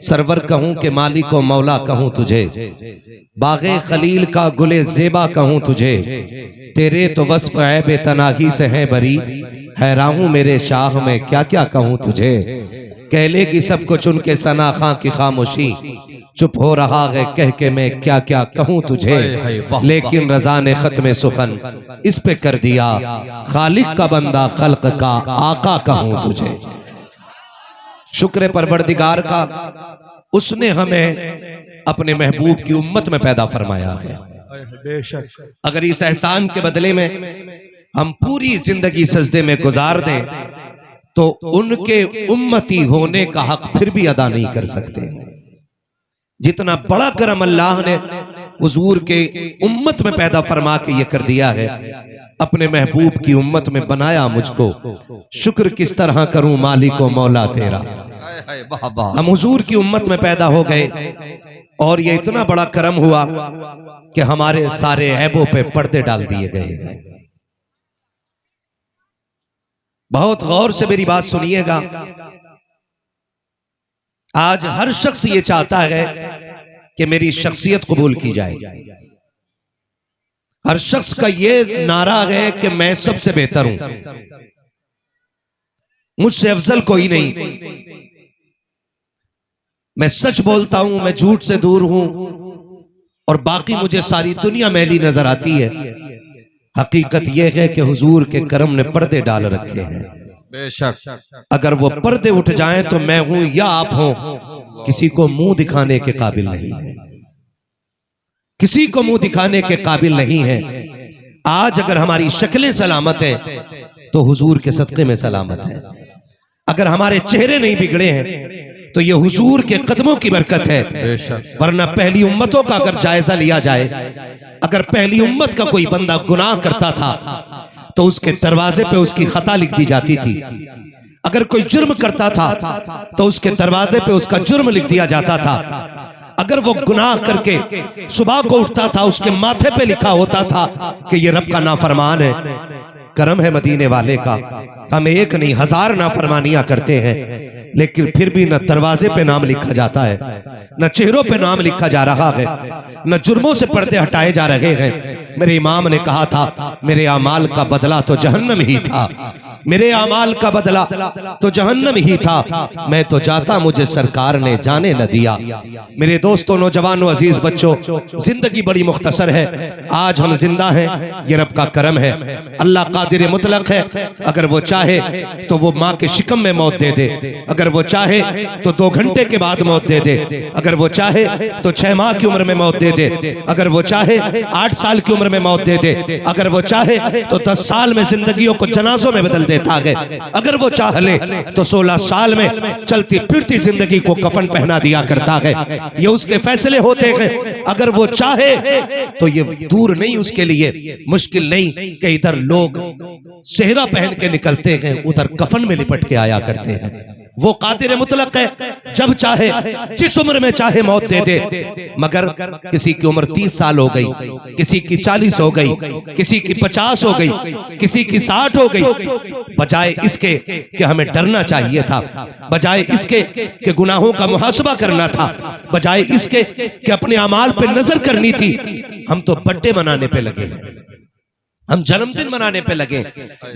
Server कहूं कि मालिक व मौला कहूं तुझे, बागे खलील का गुले ज़ेबा कहूं तुझे, तेरे तो वस्फ ऐब तनाही से हैं बरी, हैरान हूं मेरे शाह में क्या क्या कहूं तुझे। कह लेगी सब कुछ उनके सना खां की खामोशी, चुप हो रहा है कह के मैं क्या क्या कहूं तुझे। लेकिन रजा ने खत्म सुखन इस पे कर दिया, खालिक का बंदा खल्क का आका कहूं तुझे। शुक्र परवरदिगार का, उसने हमें अपने महबूब की उम्मत में पैदा फरमाया है। अगर इस एहसान के बदले में हम पूरी जिंदगी सजदे में गुजार दें तो उनके उम्मती होने का हक फिर भी अदा नहीं कर सकते। जितना बड़ा करम अल्लाह ने हुजूर के उम्मत में पैदा फरमा के ये कर दिया है, अपने महबूब की उम्मत में बनाया मुझको, शुक्र किस तरह करूं मालिक व मौला तेरा। हम हुजूर की उम्मत में पैदा हो गए और ये इतना बड़ा करम हुआ कि हमारे सारे ऐबों पे पर्दे डाल दिए गए। बहुत गौर से मेरी बात सुनिएगा। आज हर शख्स ये चाहता है कि मेरी शख्सियत कबूल की जाए। हर शख्स का ये नारा है कि मैं सबसे बेहतर हूं, मुझसे अफजल कोई नहीं, मैं सच बोलता हूं, मैं झूठ से दूर हूं और बाकी मुझे सारी दुनिया मैली नजर आती है। हकीकत यह है कि हुजूर के करम ने पर्दे डाल रखे हैं। बेशक अगर वो पर्दे उठ जाएं तो मैं हूं या आप हो किसी को मुंह दिखाने के काबिल नहीं है, किसी को मुंह दिखाने के काबिल नहीं है। आज अगर हमारी शक्लें सलामत है तो हुजूर के सदक़े में सलामत है। अगर हमारे चेहरे नहीं बिगड़े हैं तो ये हुजूर के कदमों की बरकत है। वरना पहली उम्मतों का अगर जायजा लिया जाए, अगर पहली उम्मत का कोई बंदा गुनाह करता था तो उसके दरवाजे पे उसकी खता लिख दी जाती थी। अगर कोई जुर्म करता था तो उसके दरवाजे पे उसका जुर्म लिख दिया जाता था। अगर वो गुनाह करके सुबह को उठता था उसके माथे पे लिखा होता था कि ये रब का नाफरमान है। करम है मदीने वाले का, हम एक नहीं 1000 नाफरमानियां करते हैं लेकिन फिर भी न दरवाजे पे नाम लिखा जाता है, न चेहरों पे नाम लिखा जा रहा है, न जुर्मों से पर्दे हटाए जा रहे हैं। मेरे इमाम ने कहा था मेरे अमाल का बदला तो जहन्नम ही था, मेरे अमाल का बदला तो जहन्नम ही था, मैं तो जाता मुझे सरकार ने जाने न दिया। मेरे दोस्तों, नौजवानों, अजीज बच्चों, जिंदगी बड़ी मुख्तसर है। आज हम जिंदा हैं, ये रब का करम है। अल्लाह कादिर मुतलक है, अगर वो चाहे तो वो माँ के शिकम में मौत दे दे, अगर वो चाहे तो 2 घंटे के बाद मौत दे दे, अगर वो चाहे तो 6 माह की उम्र में मौत दे दे, अगर वो चाहे 8 साल की उम्र में मौत दे दे, अगर वो चाहे तो 10 साल में जिंदगियों को जनाजों में बदल देता है, अगर वो चाह ले तो 16 साल में चलती फिरती जिंदगी को कफन पहना दिया करता है। ये उसके फैसले होते हैं। अगर वो चाहे तो ये दूर नहीं, उसके लिए मुश्किल नहीं कि इधर लोग सेहरा पहन के निकलते हैं, उधर कफन में लिपट के आया करते हैं। वो कादिर मुतलक है, जब चाहे जिस उम्र में चाहे मौत दे दे। मगर किसी की उम्र 30 साल हो गई, किसी की 40 हो गई, किसी की 50 हो गई, किसी की 60 हो गई। बजाय इसके कि हमें डरना चाहिए था, बजाय इसके कि गुनाहों का मुहासबा करना था, बजाय इसके कि अपने अमाल पे नजर करनी थी, हम तो बर्थडे मनाने पे लगे हैं, हम जन्मदिन मनाने पे लगे।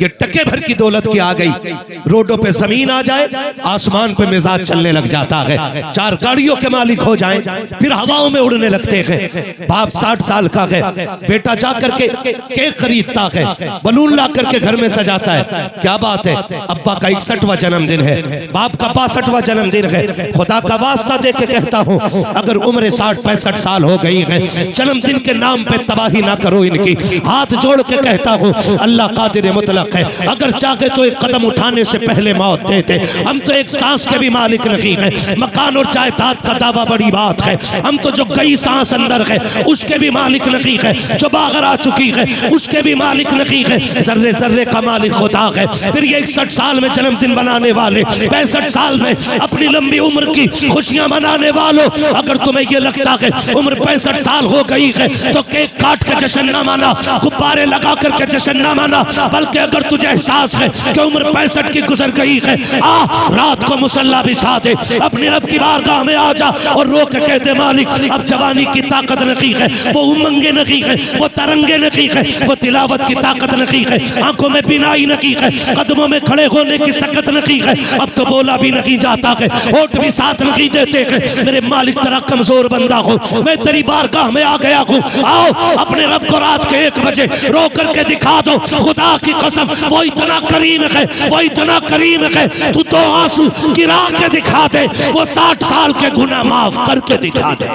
ये टके भर की दौलत की आ गई, रोडों पे जमीन आ जाए, आसमान पे मिजाज चलने लग जाता है, 4 गाड़ियों के मालिक हो जाएं, फिर हवाओं में उड़ने लगते हैं। बाप 60 साल का है, बेटा जा करके केक खरीदता है, बलून ला करके घर में सजाता है, क्या बात है। अब्बा का 61वां जन्मदिन है, बाप का 62वां जन्मदिन है। खुदा का वास्ता दे के कहता हूँ, अगर उम्र 60-65 साल हो गई है, जन्मदिन के नाम पे तबाही ना करो इनकी। हाथ जोड़ के कहता हूँ, अल्लाह कादिर मुतलक है, अगर चाहे तो एक कदम उठाने से पहले मौत दे दे। हम तो एक सांस के भी मालिक नहीं है, मकान और जायदाद का दावा बड़ी बात है, हम तो जो कई सांस अंदर है उसके भी मालिक नहीं है, जो बाहर आ चुकी है उसके भी मालिक नहीं है, जर्रे जर्रे का मालिक खुदा है। फिर ये 61 साल में जन्मदिन बनाने वाले, 65 साल में अपनी लंबी उम्र की खुशियां मनाने वालों, अगर तुम्हें ये लगता है उम्र 65 साल हो गई है तो केक काट के जश्न न मना, गुब्बारे लगा आकर के जश्न ना माना, बल्कि अगर तुझे एहसास है कि उम्र 65 की गुजर गई है, आ रात को मुसल्ला बिछा दे, अपने रब की बारगाह में आ जा और रो के कह दे मालिक अब जवानी की ताकत नहीं है, वो उमंगे नहीं है, वो तरंगे नहीं है, वो तिलावत की ताकत नहीं है, आंखों में बिनाई नहीं है, कदमों में खड़े होने की सकत नहीं है, अब तो बोला भी नहीं जाता है, होठ भी साथ नहीं देते हैं। मेरे मालिक तेरा कमजोर बंदा हो, मैं तेरी बारगाह में आ गया हूँ, आओ अपने रब को रात के 1 बजे रो करके दिखा दो। खुदा की कसम वो इतना करीम है, वो इतना करीम है, तू तो आंसू गिरा के दिखा दे, वो 60 साल के गुनाह माफ करके दिखा दे।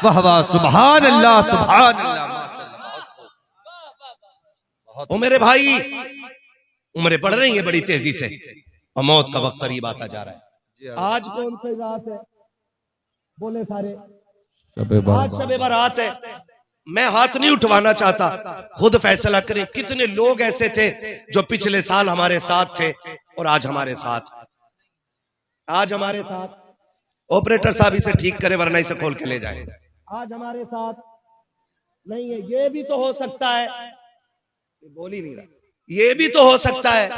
वाह वाह, सुभान अल्लाह, सुभान अल्लाह, ओ मेरे भाई, उम्रें बढ़ रही है बड़ी तेजी से और मौत का वक्त करीब आता जा रहा है। आज कौन सी रात है? बोले सारे आज शबे बारात है। मैं हाथ नहीं उठवाना चाहता, खुद फैसला करें। कितने लोग ऐसे थे जो पिछले साल हमारे साथ थे और आज हमारे साथ ऑपरेटर साहब इसे ठीक करे वरना इसे खोल के ले जाए। आज हमारे साथ नहीं है। ये भी तो हो सकता है, बोल ही नहीं रहा, ये भी तो हो सकता है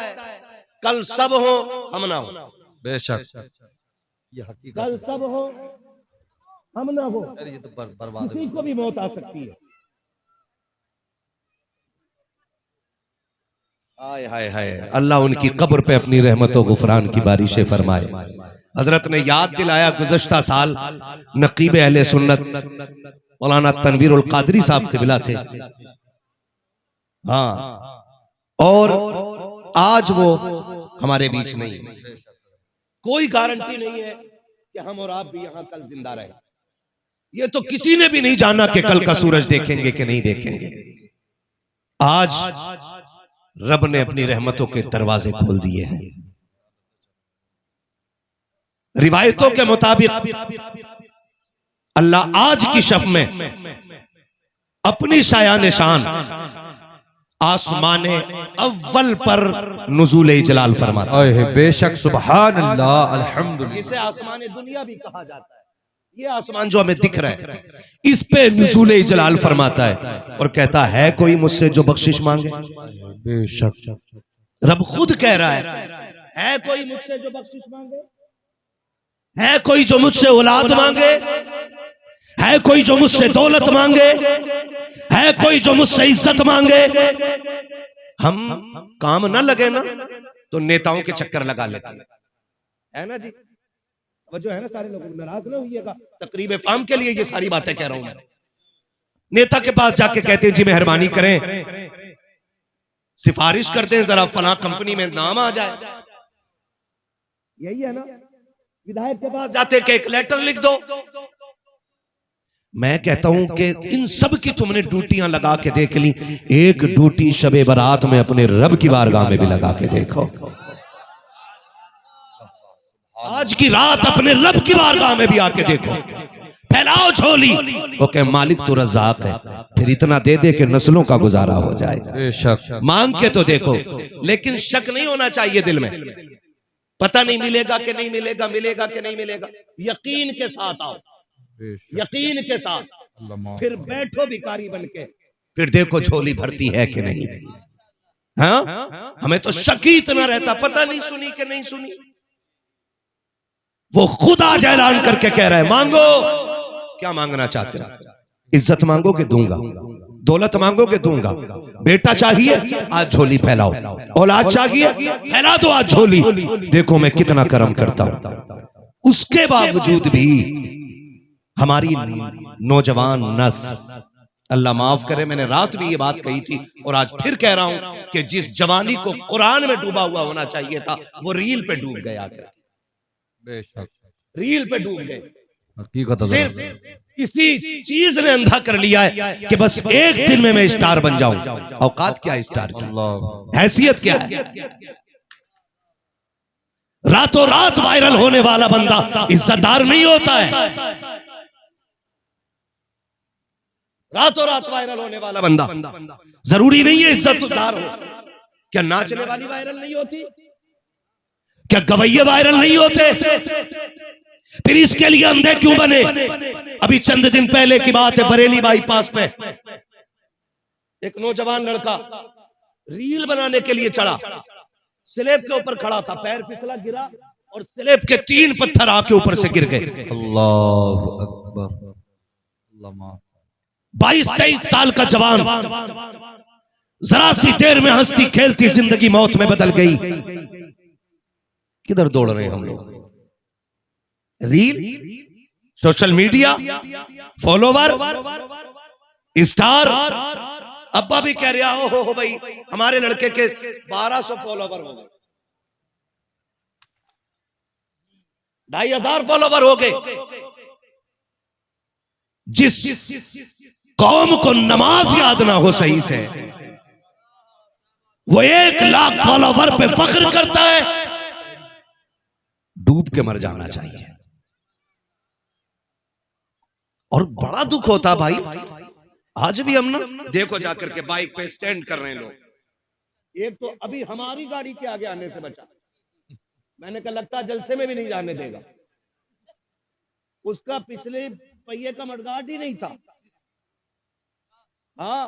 कल सब हो हम ना हो। बेशक ये हकीकत, कल सब हो हम ना हो, ये तो बर्बाद, किसी को भी मौत आ सकती है। हाय हाय हाय, अल्लाह उनकी कब्र पे अपनी रहमतों गुफरान की बारिशें फरमाए। हजरत ने याद दिलाया गुज़श्ता साल नकीब अहले सुन्नत मौलाना तनवीरुल कादरी साहब क़िबला थे। हाँ, और आज वो हमारे बीच नहीं। कोई गारंटी नहीं है कि हम और आप भी यहाँ कल जिंदा रहे। ये तो किसी ने भी नहीं जाना कि कल का सूरज देखेंगे कि नहीं देखेंगे। आज रब ने अपनी रहमतों के दरवाजे खोल दिए हैं। रिवायतों के मुताबिक अल्लाह आज की शब में अपनी शाया निशान आसमाने अव्वल पर नुज़ूल जलाल फरमाता है। बेशक सुभान अल्लाह, अल्हम्दुलिल्लाह। जिसे आसमाने दुनिया भी कहा जाता है, ये आसमान जो हमें दिख रहा है, इस पे नुज़ूल जलाल फरमाता है और कहता है कोई मुझसे जो बख्शिश मांगे। बेशक रब खुद कह रहा है कोई मुझसे जो बख्शिश मांगे, है कोई जो मुझसे औलाद मांगे, है कोई जो मुझसे दौलत मांगे, है कोई जो मुझसे इज्जत मांगे। हम काम ना लगे ना तो नेताओं के चक्कर लगा लेते हैं, है ना जी। जो है ना, सारे लोग नाराज ना होइएगा, तकरीब फाम के लिए ये सारी बातें कह रहा हूं मैं। नेता के पास जाके कहते हैं जी मेहरबानी करें, सिफारिश करते हैं जरा फलां कंपनी में नाम आ जाए। यही है ना। विधायक के पास जाते कि एक लेटर लिख दो। मैं कहता हूं कि इन सब की तुमने ड्यूटियां लगा के देख ली, एक ड्यूटी शबे बारात में अपने रब की बारगाह में भी लगा के देखो। आज की रात अपने रब की बारगाह में भी आके देखो, फैलाओ झोली। ओके मालिक तो रज़ाक है, फिर इतना दे दे कि नस्लों का गुजारा हो जाए। मांग के तो देखो, लेकिन शक नहीं होना चाहिए दिल में। पता नहीं मिलेगा कि नहीं मिलेगा, मिलेगा कि नहीं मिलेगा। यकीन के साथ आओ, यकीन के साथ फिर बैठो भिखारी बन के, फिर देखो झोली भरती है कि नहीं। हाँ, हमें तो शक ही इतना रहता, पता नहीं सुनी कि नहीं सुनी। वो खुद आज ऐलान करके कह रहा है मांगो। क्या मांगना चाहते हो? इज्जत मांगोगे दूंगा, दौलत मांगोगे दूंगा, बेटा चाहिए आज झोली फैलाओ, औलाद चाहिए फैला दो आज झोली। देखो मैं कितना कर्म करता हूं। उसके बावजूद भी हमारी नौजवान नस्ल, अल्लाह माफ करे, मैंने रात भी ये बात कही थी और आज फिर कह रहा हूं कि जिस जवानी को कुरान में डूबा हुआ होना चाहिए था, वो रील पे डूब गए। आकर रील पे डूब गए। सिर्फ इसी चीज ने अंधा कर लिया है कि बस एक दिन में मैं स्टार बन जाऊं। औकात क्या है स्टार की? हैसियत क्या है? रातों रात वायरल होने वाला बंदा इज्जतदार नहीं होता है। रातों रात वायरल होने वाला बंदा जरूरी नहीं है इज्जतदार हो। क्या नाचने वाली वायरल नहीं होती? क्या गवैये वायरल नहीं होते? फिर इसके लिए अंधे क्यों बने? अभी चंद दिन पहले की बात है, बरेली बाईपास पे एक नौजवान लड़का रील बनाने के लिए चढ़ा, स्लेब के ऊपर खड़ा था, पैर फिसला, गिरा और स्लेब के 3 पत्थर आके ऊपर से गिर गए। अल्लाह अकबर। 22-23 साल का जवान, जरा सी देर में हंसती खेलती जिंदगी मौत में बदल गई। किधर दौड़ रहे हैं हम लोग? Reel, social media, follower, star. अब्बा भी कह रहा हो भाई हमारे लड़के के 1200 फॉलोवर हो गए, 2500 फॉलोवर हो गए। जिस कौम को नमाज याद ना हो सही से, वो 1 लाख फॉलोवर पे फख्र करता है। डूब के मर जाना चाहिए। और बड़ा दुख होता भाई, आज भी हम ना देखो जाकर के बाइक पे स्टैंड कर रहे हैं लोग। एक तो अभी हमारी गाड़ी के आगे आने से बचा, मैंने कहा लगता जलसे में भी नहीं जाने देगा। उसका पिछले पहिए का मडगार्ड ही नहीं था, हाँ,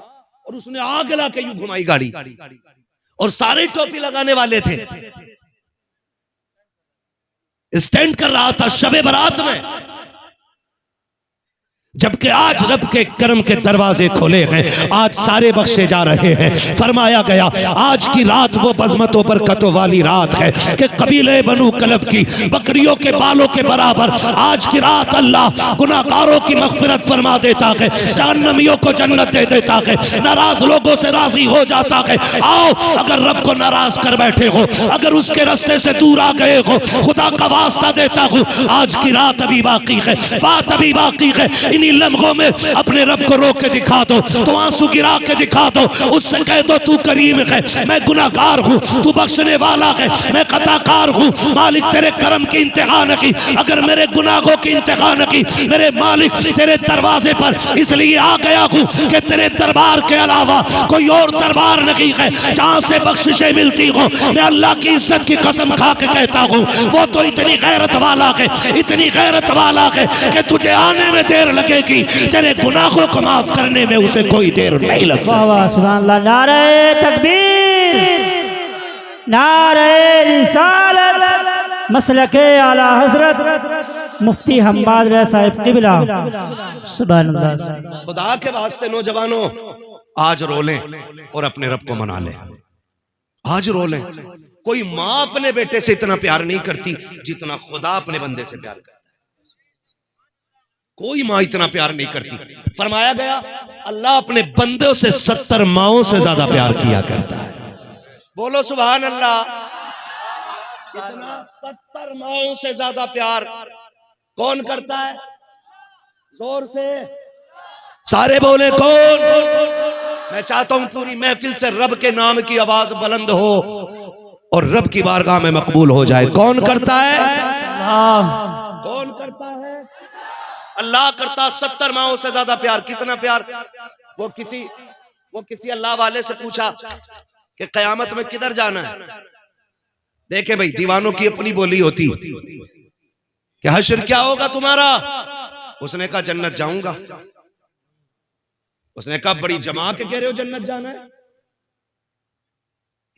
और उसने आग ला के यूं घुमाई गाड़ी, और सारे टोपी लगाने वाले थे। स्टैंड कर रहा था शबे बारात में, जबकि आज रब के करम के दरवाजे खोले हैं, आज सारे बख्शे जा रहे हैं। फरमाया गया आज की रात वो बज़मतों बरकतों वाली रात है कि कबीले बनु कलब की बकरियों के बालों के बराबर आज की रात अल्लाह गुनाहगारों की मग़फ़िरत फरमा देता है, जहन्नमियों को जन्नत दे देता है, नाराज लोगों से राजी हो जाता है। आओ, अगर रब को नाराज कर बैठे हो, अगर उसके रास्ते से दूर आ गए हो, खुदा का वास्ता देता हूँ, आज की रात अभी बाकी है, बात अभी बाकी है। इन्हीं लम्हों में अपने रब को रोक के दिखा दो, तो आंसू गिरा के दिखा दो, उससे कह दो तू करीम है, मैं गुनाहगार हूँ, तू बख्शने वाला है, मैं खताकार हूँ। मालिक तेरे करम की इंतहा न की, अगर मेरे गुनाहों की इंतहा न की, मेरे मालिक तेरे दरवाजे पर इसलिए आ गया हूँ कि तेरे दरबार के अलावा कोई और दरबार नहीं है जहाँ से बख्शिशें मिलती हो। मैं अल्लाह की इज्जत की कसम खा के कहता हूँ, वो तो इतनी गैरत वाला है, इतनी गैरत वाला है कि तुझे आने में देर लगे, तेरे गुनाहों को माफ करने में उसे कोई देर नहीं लगती। सुभान अल्लाह। नारे तकबीर, नारे रिसालत, मसलके आला हजरत मुफ्ती हम्माद रज़ा साहिब क़िबला। सुभान अल्लाह। खुदा के वास्ते नौजवानों, आज रो लें और अपने रब को मना लें। आज रो लें। कोई माँ अपने बेटे से इतना प्यार नहीं करती जितना खुदा अपने बंदे से प्यार करता है। कोई माँ इतना प्यार नहीं करती। फरमाया गया अल्लाह अपने बंदों से 70 माओं से ज्यादा प्यार किया करता है। बोलो सुभान अल्लाह। कितना? 70 माओं से ज्यादा प्यार कौन करता है? जोर से सारे बोले कौन? मैं चाहता हूं पूरी महफिल से रब के नाम की आवाज बुलंद हो और रब की बारगाह में मकबूल हो जाए। कौन करता है? कौन करता है? अल्लाह करता। 70 माओं से ज्यादा प्यार। कितना प्यार? वो किसी अल्लाह वाले से पूछा कि कयामत में किधर जाना है। देखे भाई, दीवानों की अपनी बोली होती कि हश्र क्या होगा तुम्हारा? उसने कहा जन्नत जाऊंगा। उसने कहा बड़ी जमा के कह रहे हो जन्नत जाना है,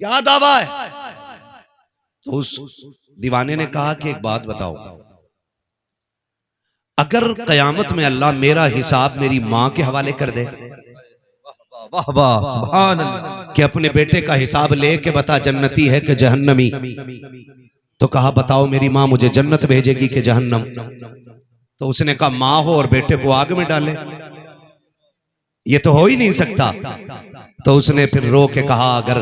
क्या दावा है? तो उस दीवाने ने कहा कि एक बात बताओ, अगर कयामत में अल्लाह मेरा हिसाब मेरी माँ के हवाले कर दे, वाह वाह सुभान अल्लाह, कि अपने बेटे का हिसाब ले के बता जन्नती है कि जहन्नमी, तो कहा बताओ मेरी माँ मुझे जन्नत भेजेगी कि जहन्नम? तो उसने कहा माँ हो और बेटे को आग में डाले, ये तो हो ही नहीं सकता। तो उसने फिर रो के कहा अगर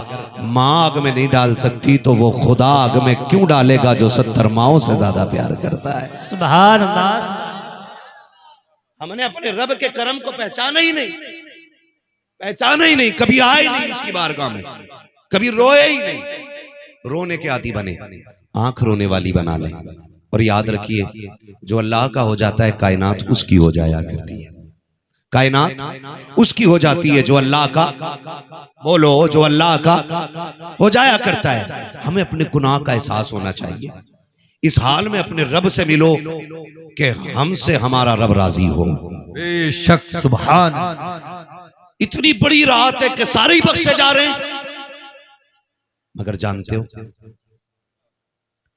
माँ आग में नहीं डाल सकती तो वो खुदा आग में क्यों डालेगा जो 70 माओं से ज्यादा प्यार करता है। सुभान अल्लाह। हमने अपने रब के करम को पहचाना ही नहीं, पहचाना ही नहीं, कभी आए नहीं उसकी बारगाह में, कभी रोए ही नहीं। रोने के आदी बने, आंख रोने वाली बना ले। और याद रखिए जो अल्लाह का हो जाता है कायनात उसकी हो जाया करती है। कायनात उसकी हो जाती है जो अल्लाह का, बोलो, जो अल्लाह का हो जाया करता है। हमें अपने गुनाह का एहसास होना चाहिए। इस हाल में अपने रब से मिलो कि हमसे हमारा रब राजी हो। बेशक सुभान। इतनी बड़ी रात है कि सारे ही बख्शे जा रहे हैं। मगर जानते हो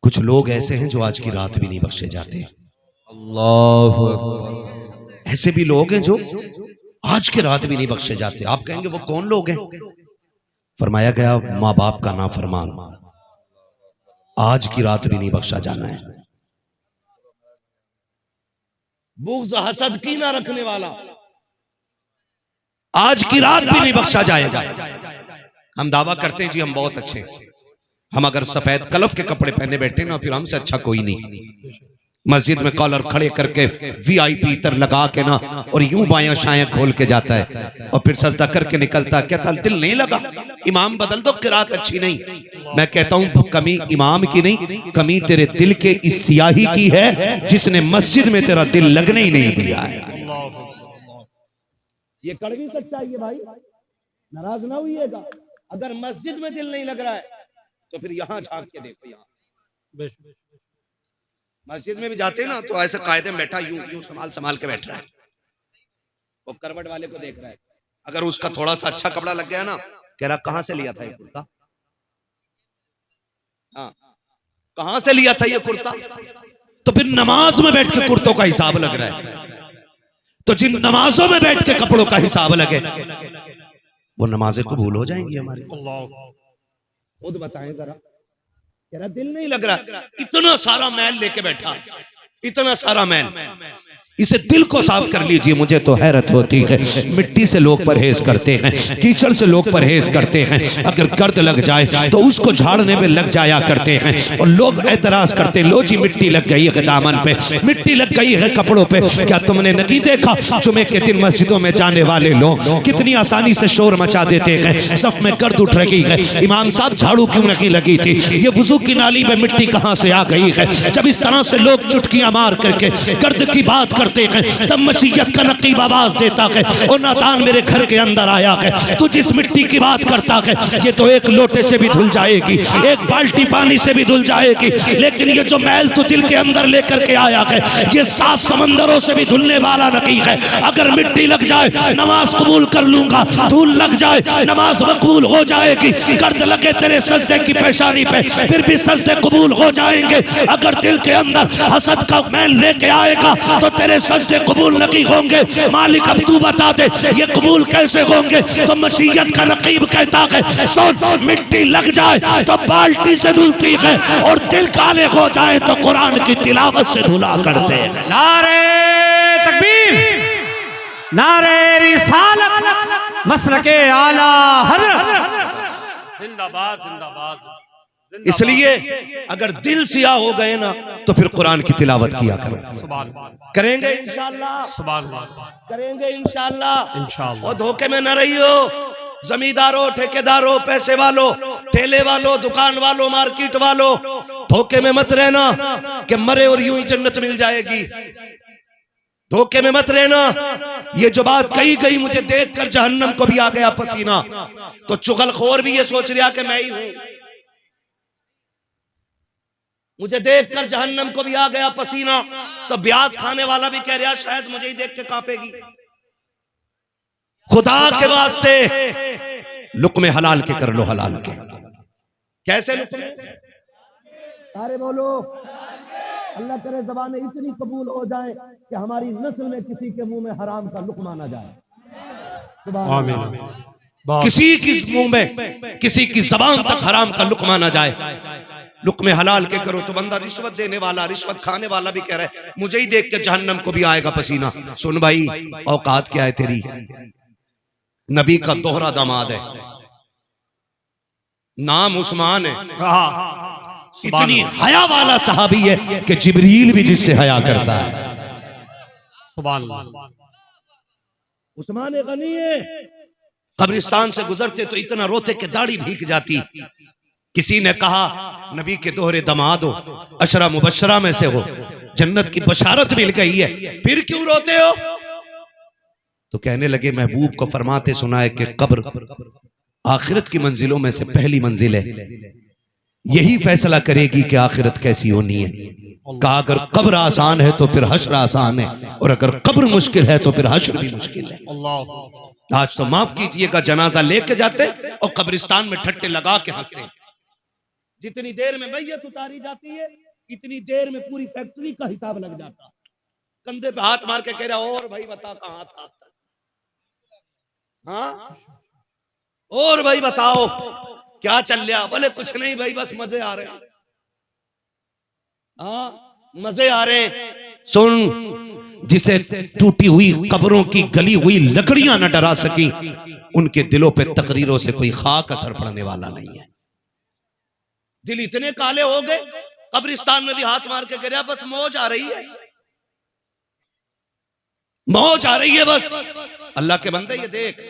कुछ लोग ऐसे हैं जो आज की रात भी नहीं बख्शे जाते। अल्लाह अकबर। ऐसे भी लोग हैं जो आज की रात भी नहीं बख्शे जाते। आप कहेंगे वो कौन लोग हैं? फरमाया गया माँ बाप का नाफरमान आज की रात भी नहीं बख्शा जाना है। बुग़्ज़ हसद की ना रखने वाला आज की रात भी नहीं बख्शा जाएगा। हम दावा करते हैं जी हम बहुत अच्छे हैं। हम अगर सफेद कलफ के कपड़े पहने बैठे ना फिर हमसे अच्छा कोई नहीं। मस्जिद में कॉलर खड़े करके वीआईपी इतर लगा के ना और यूं बायां शायां खोल के जाता है और फिर सजदा करके निकलता है। कहता दिल नहीं लगा, इमाम बदल दो, किरात अच्छी नहीं। मैं कहता हूं कमी इमाम की नहीं, कमी तेरे दिल के इस सियाही की है जिसने मस्जिद में तेरा दिल लगने ही नहीं दिया है। ये कड़वी सच्चाई है भाई, नाराज ना होइएगा। अगर मस्जिद में दिल नहीं लग रहा है तो फिर यहां झांक के देखो। यहाँ मस्जिद में भी जाते हैं ना तो ऐसे कायदे में बैठा यूं यूं संभाल के बैठ रहा है। वो करवट वाले को देख रहा है। अगर उसका थोड़ा सा अच्छा कपड़ा लग गया ना कह रहा कहां से लिया था ये कुर्ता, हाँ कहां से लिया था ये कुर्ता। तो फिर नमाज में बैठ के कुर्तों का हिसाब लग रहा है। तो जिन नमाजों में बैठ के कपड़ों का हिसाब लगे वो नमाजें कबूल हो जाएंगी हमारी। खुद बताएं जरा, तेरा दिल नहीं लग रहा, इतना सारा मैल लेके बैठा, इतना सारा मैल, इसे दिल को साफ कर लीजिए। मुझे तो हैरत होती है, मिट्टी से लोग परहेज करते हैं, कीचड़ से लोग परहेज करते हैं, अगर गर्द लग जाए तो उसको झाड़ने में लग जाया करते हैं। और लोग एतराज करते हैं लो जी मिट्टी लग गई है दामन पे, मिट्टी लग गई है कपड़ों पे। क्या तुमने नहीं देखा जुमे के दिन मस्जिदों में जाने वाले लोग कितनी आसानी से शोर मचा देते हैं, सफ में गर्द उठ रही है, इमाम साहब झाड़ू क्यों नहीं लगी थी, ये वुजू की नाली में मिट्टी कहां से आ गई है। जब इस तरह से लोग चुटकियां मार करके गर्द की बात करते हैं तब मसीयत का नकीब आवाज देता है और नातान मेरे घर के अंदर आया है, तू जिस मिट्टी की बात करता है ये तो एक लोटे से भी धुल जाएगी, एक बाल्टी पानी से भी धुल जाएगी, लेकिन ये जो मैल तू दिल के अंदर लेकर के आया है ये 7 समंदरों से भी धुलने वाला नहीं है। अगर मिट्टी लग जाए नमाज कबूल कर लूंगा, धूल लग जाए नमाज मकबूल हो जाएगी, गर्द लगे तेरे सजदे की पेशानी पे फिर भी सजदे कबूल हो जाएंगे। अगर दिल के अंदर हसद का मैल लेके आएगा तो तेरे सजदे कबूल नहीं होंगे। मालिक अब तू बता दे ये कबूल कैसे होंगे। तो मसीयत का नकीब कहता है सोच मिट्टी लग जाए तो बाल्टी से धुलती है और दिल काले हो जाए तो कुरान की तिलावत से धुला करते हैं। नारे तकबीर, नारे रिसालत, मसलके आला हज़रत, जिंदाबाद जिंदाबाद। इसलिए अगर दिल सियाह हो गए ना तो फिर कुरान की तिलावत किया करो। करेंगे इंशाअल्लाह, करेंगे इंशाअल्लाह। और धोखे में न रहियो, जमींदारों, ठेकेदारों, पैसे वालों, ठेले वालों, दुकान वालों, मार्केट वालों, धोखे में मत रहना कि मरे और यूं ही जन्नत मिल जाएगी। धोखे में मत रहना। ये जो बात कही गई मुझे देखकर जहन्नम को भी आ गया पसीना, तो चुगलखोर भी ये सोच रहा कि मैं ही हूं। मुझे देखकर जहन्नम को भी आ गया पसीना, तो ब्याज खाने वाला भी कह रहा शायद मुझे ही देख के कांपेगी। खुदा के वास्ते लुक्मे हलाल के कर लो, हलाल के। कैसे लुक्मे? सारे बोलो अल्लाह करे ज़बानें इतनी कबूल हो जाए कि हमारी नस्ल में किसी के मुंह में हराम का लुक्मा ना जाए। आमीन। किसी की मुंह में, किसी की जबान तक हराम का लुक्मा ना जाए। लुक्मे हलाल के करो। तो बंदा रिश्वत देने वाला, रिश्वत खाने वाला भी कह रहा है मुझे ही देख के जहन्नम को भी आएगा पसीना। सुन भाई औकात क्या है तेरी? नबी का दोहरा दामाद है, नाम उस्मान है, इतनी हया वाला सहाबी है कि जिब्रील भी जिससे हया करता है। सुभान अल्लाह। उस्मान गनी है, कब्रिस्तान से गुजरते तो इतना रोते कि दाढ़ी भीग जाती। किसी ने कहा नबी के दोहरे दमाद हो, अशरा मुबशरा में से हो, जन्नत की बशारत मिल गई है, फिर क्यों रोते हो? तो कहने लगे महबूब को फरमाते सुना है कि कब्र आखिरत की मंजिलों में से पहली मंजिल है। यही फैसला करेगी कि आखिरत कैसी होनी है। कहा अगर कब्र आसान है तो फिर हश्र आसान है, और अगर कब्र मुश्किल है तो फिर हश्र भी मुश्किल है। आज तो माफ कीजिएगा, जनाजा लेके जाते और कब्रिस्तान में ठट्टे लगा के हंसते। जितनी देर में मैयत उतारी जाती है इतनी देर में पूरी फैक्ट्री का हिसाब लग जाता। कंधे पे हाथ मार के कह रहा, और भाई बता कहां था? हाँ, और भाई बताओ क्या चल रहा? बोले कुछ नहीं भाई, बस मजे आ रहे हैं। हाँ, मजे आ रहे हैं। सुन, जिसे टूटी हुई कब्रों की गली हुई लकड़ियां न डरा सकी, उनके दिलों पे तकरीरों से कोई खाक असर पड़ने वाला नहीं है। दिल इतने काले हो गए, कब्रिस्तान में भी हाथ मार के कह रहा बस मौज आ रही है, मौज आ रही है बस। अल्लाह के बंदे ये देख,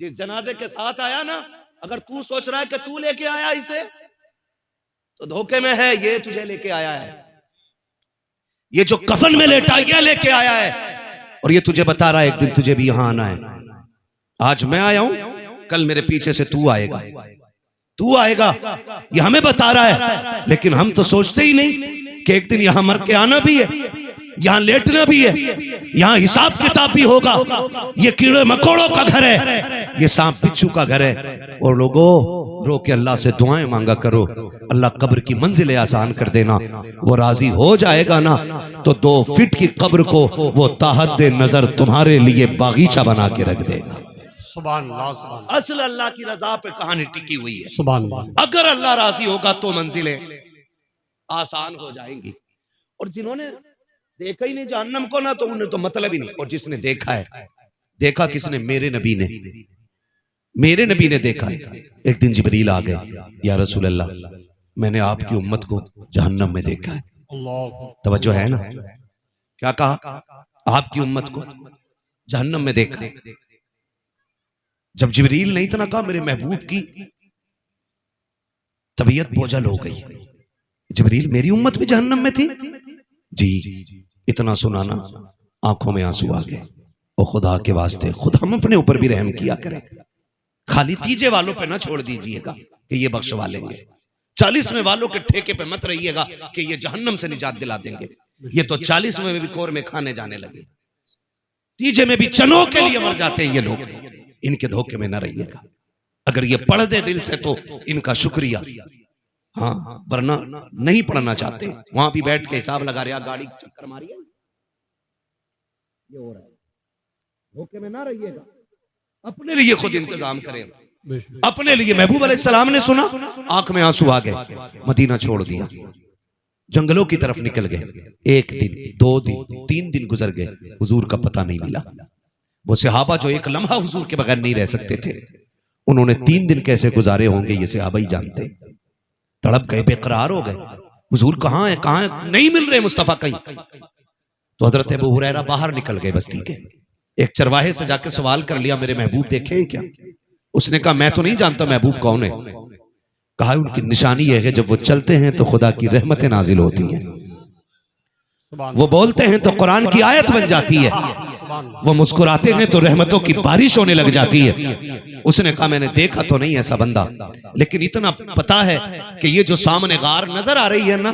जिस जनाजे के साथ आया ना, अगर तू सोच रहा है कि तू लेके आया इसे, तो धोखे में है। ये तुझे लेके आया है, ये जो कफन में लेटा ये लेके आया है, और ये तुझे बता रहा है एक दिन तुझे भी यहां आना है। आज मैं आया हूं, कल मेरे पीछे से तू आएगा, तू आएगा, ये हमें बता रहा है। लेकिन हम तो सोचते ही नहीं कि एक दिन यहां मर के आना भी है, यहां लेटना भी है, यहां हिसाब किताब भी होगा। ये कीड़े मकोड़ों का घर है, ये सांप बिच्छू का घर है। और लोगों, रो के अल्लाह से दुआएं मांगा करो, अल्लाह कब्र की मंजिलें आसान कर देना। वो राजी हो जाएगा ना, तो 2 फीट की कब्र को वो ताहद नजर तुम्हारे लिए बागीचा बना के रख देगा। सुभान अल्लाह, सुभान अल्लाह। असल अल्लाह की रजा पे कहानी टिकी हुई है। सुभान अल्लाह। अगर अल्लाह राजी होगा तो मंजिलें आसान हो जाएंगी। और जिन्होंने देखा ही नहीं जहन्नम को ना, तो उन्हें तो मतलब ही नहीं। और जिसने देखा है, देखा किसने? मेरे नबी ने, मेरे नबी ने देखा है। एक दिन जिब्रील आ गए, या रसूल अल्लाह, मैंने आपकी उम्मत को जहन्नम में देखा है। तवज्जो है ना? क्या कहा? आपकी उम्मत को जहन्नम में देखा है। जब जिब्रील ने इतना कहा, मेरे महबूब की तबीयत बोझल हो गई। जिब्रील, मेरी उम्मत भी जहन्नम में थी? जी। इतना सुनाना, आंखों में आंसू आ गए। और खुदा के वास्ते, खुद हम अपने ऊपर भी रहम किया करें। खाली तीजे वालों पे ना छोड़ दीजिएगा कि ये बख्शवा लेंगे। 40वें वालों के ठेके पे मत रहिएगा कि ये जहन्नम से निजात दिला देंगे। ये तो 40वें में भी कोर में खाने जाने लगे, तीजे में भी चनों के लिए मर जाते हैं ये लोग। इनके धोखे में न रहिएगा। अगर ये पढ़ दे दिल से तो इनका शुक्रिया, हाँ, वरना नहीं पढ़ना चाहते। वहां भी बैठ के हिसाब लगा रहे, गाड़ी चक्कर मारी है, ये हो रहा है। धोखे में ना रहिएगा, अपने लिए खुद इंतजाम करें, अपने लिए। महबूब अलैहिस्सलाम ने सुना, आंख में आंसू आ गए, मदीना छोड़ दिया, जंगलों की तरफ निकल गए। 1 दिन, 2 दिन, 3 दिन गुजर गए, हुजूर का पता नहीं मिला। वो सहाबा जो एक लम्हा हुजूर के बगैर नहीं रह सकते थे, उन्होंने 3 दिन कैसे गुजारे होंगे ये सहाबा ही जानते। तड़प गए, बेकरार हो गए, हुजूर कहाँ है, कहाँ है, नहीं मिल रहे मुस्तफा कहीं। तो हजरत अबू हुरैरा बाहर निकल गए बस्ती के। एक चरवाहे से जाके सवाल कर लिया, मेरे महबूब देखे हैं क्या? उसने कहा, मैं तो नहीं जानता महबूब कौन है। कहा, उनकी निशानी यह है जब वो चलते हैं तो खुदा की रहमतें नाजिल होती हैं, वो बोलते हैं तो कुरान की आयत बन जाती है, वो मुस्कुराते हैं तो रहमतों की बारिश होने लग जाती है। उसने कहा, मैंने देखा तो नहीं ऐसा बंदा, लेकिन इतना पता है कि ये जो सामने गार नजर आ रही है ना,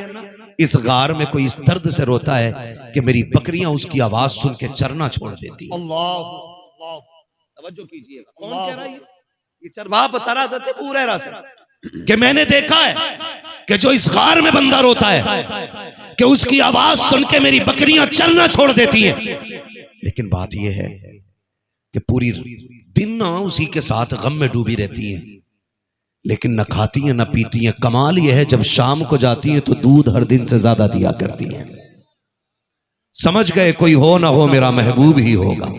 इस गार में कोई इस दर्द से रोता है कि मेरी बकरियां उसकी आवाज सुन के चरना छोड़ देती है। तवज्जो कीजिएगा, कौन कह रहा है? ये चरवाहा बता रहा था अबू हुरैरा से कि मैंने देखा है कि जो इस गार में बंदा रोता है कि उसकी आवाज सुन के मेरी बकरियां चरना छोड़ देती हैं। लेकिन बात यह है कि पूरी दिन ना उसी के साथ गम में डूबी रहती हैं, लेकिन न खाती हैं न पीती हैं। कमाल यह है, जब शाम को जाती हैं तो दूध हर दिन से ज्यादा दिया करती हैं। समझ गए, कोई हो ना हो मेरा महबूब ही होगा।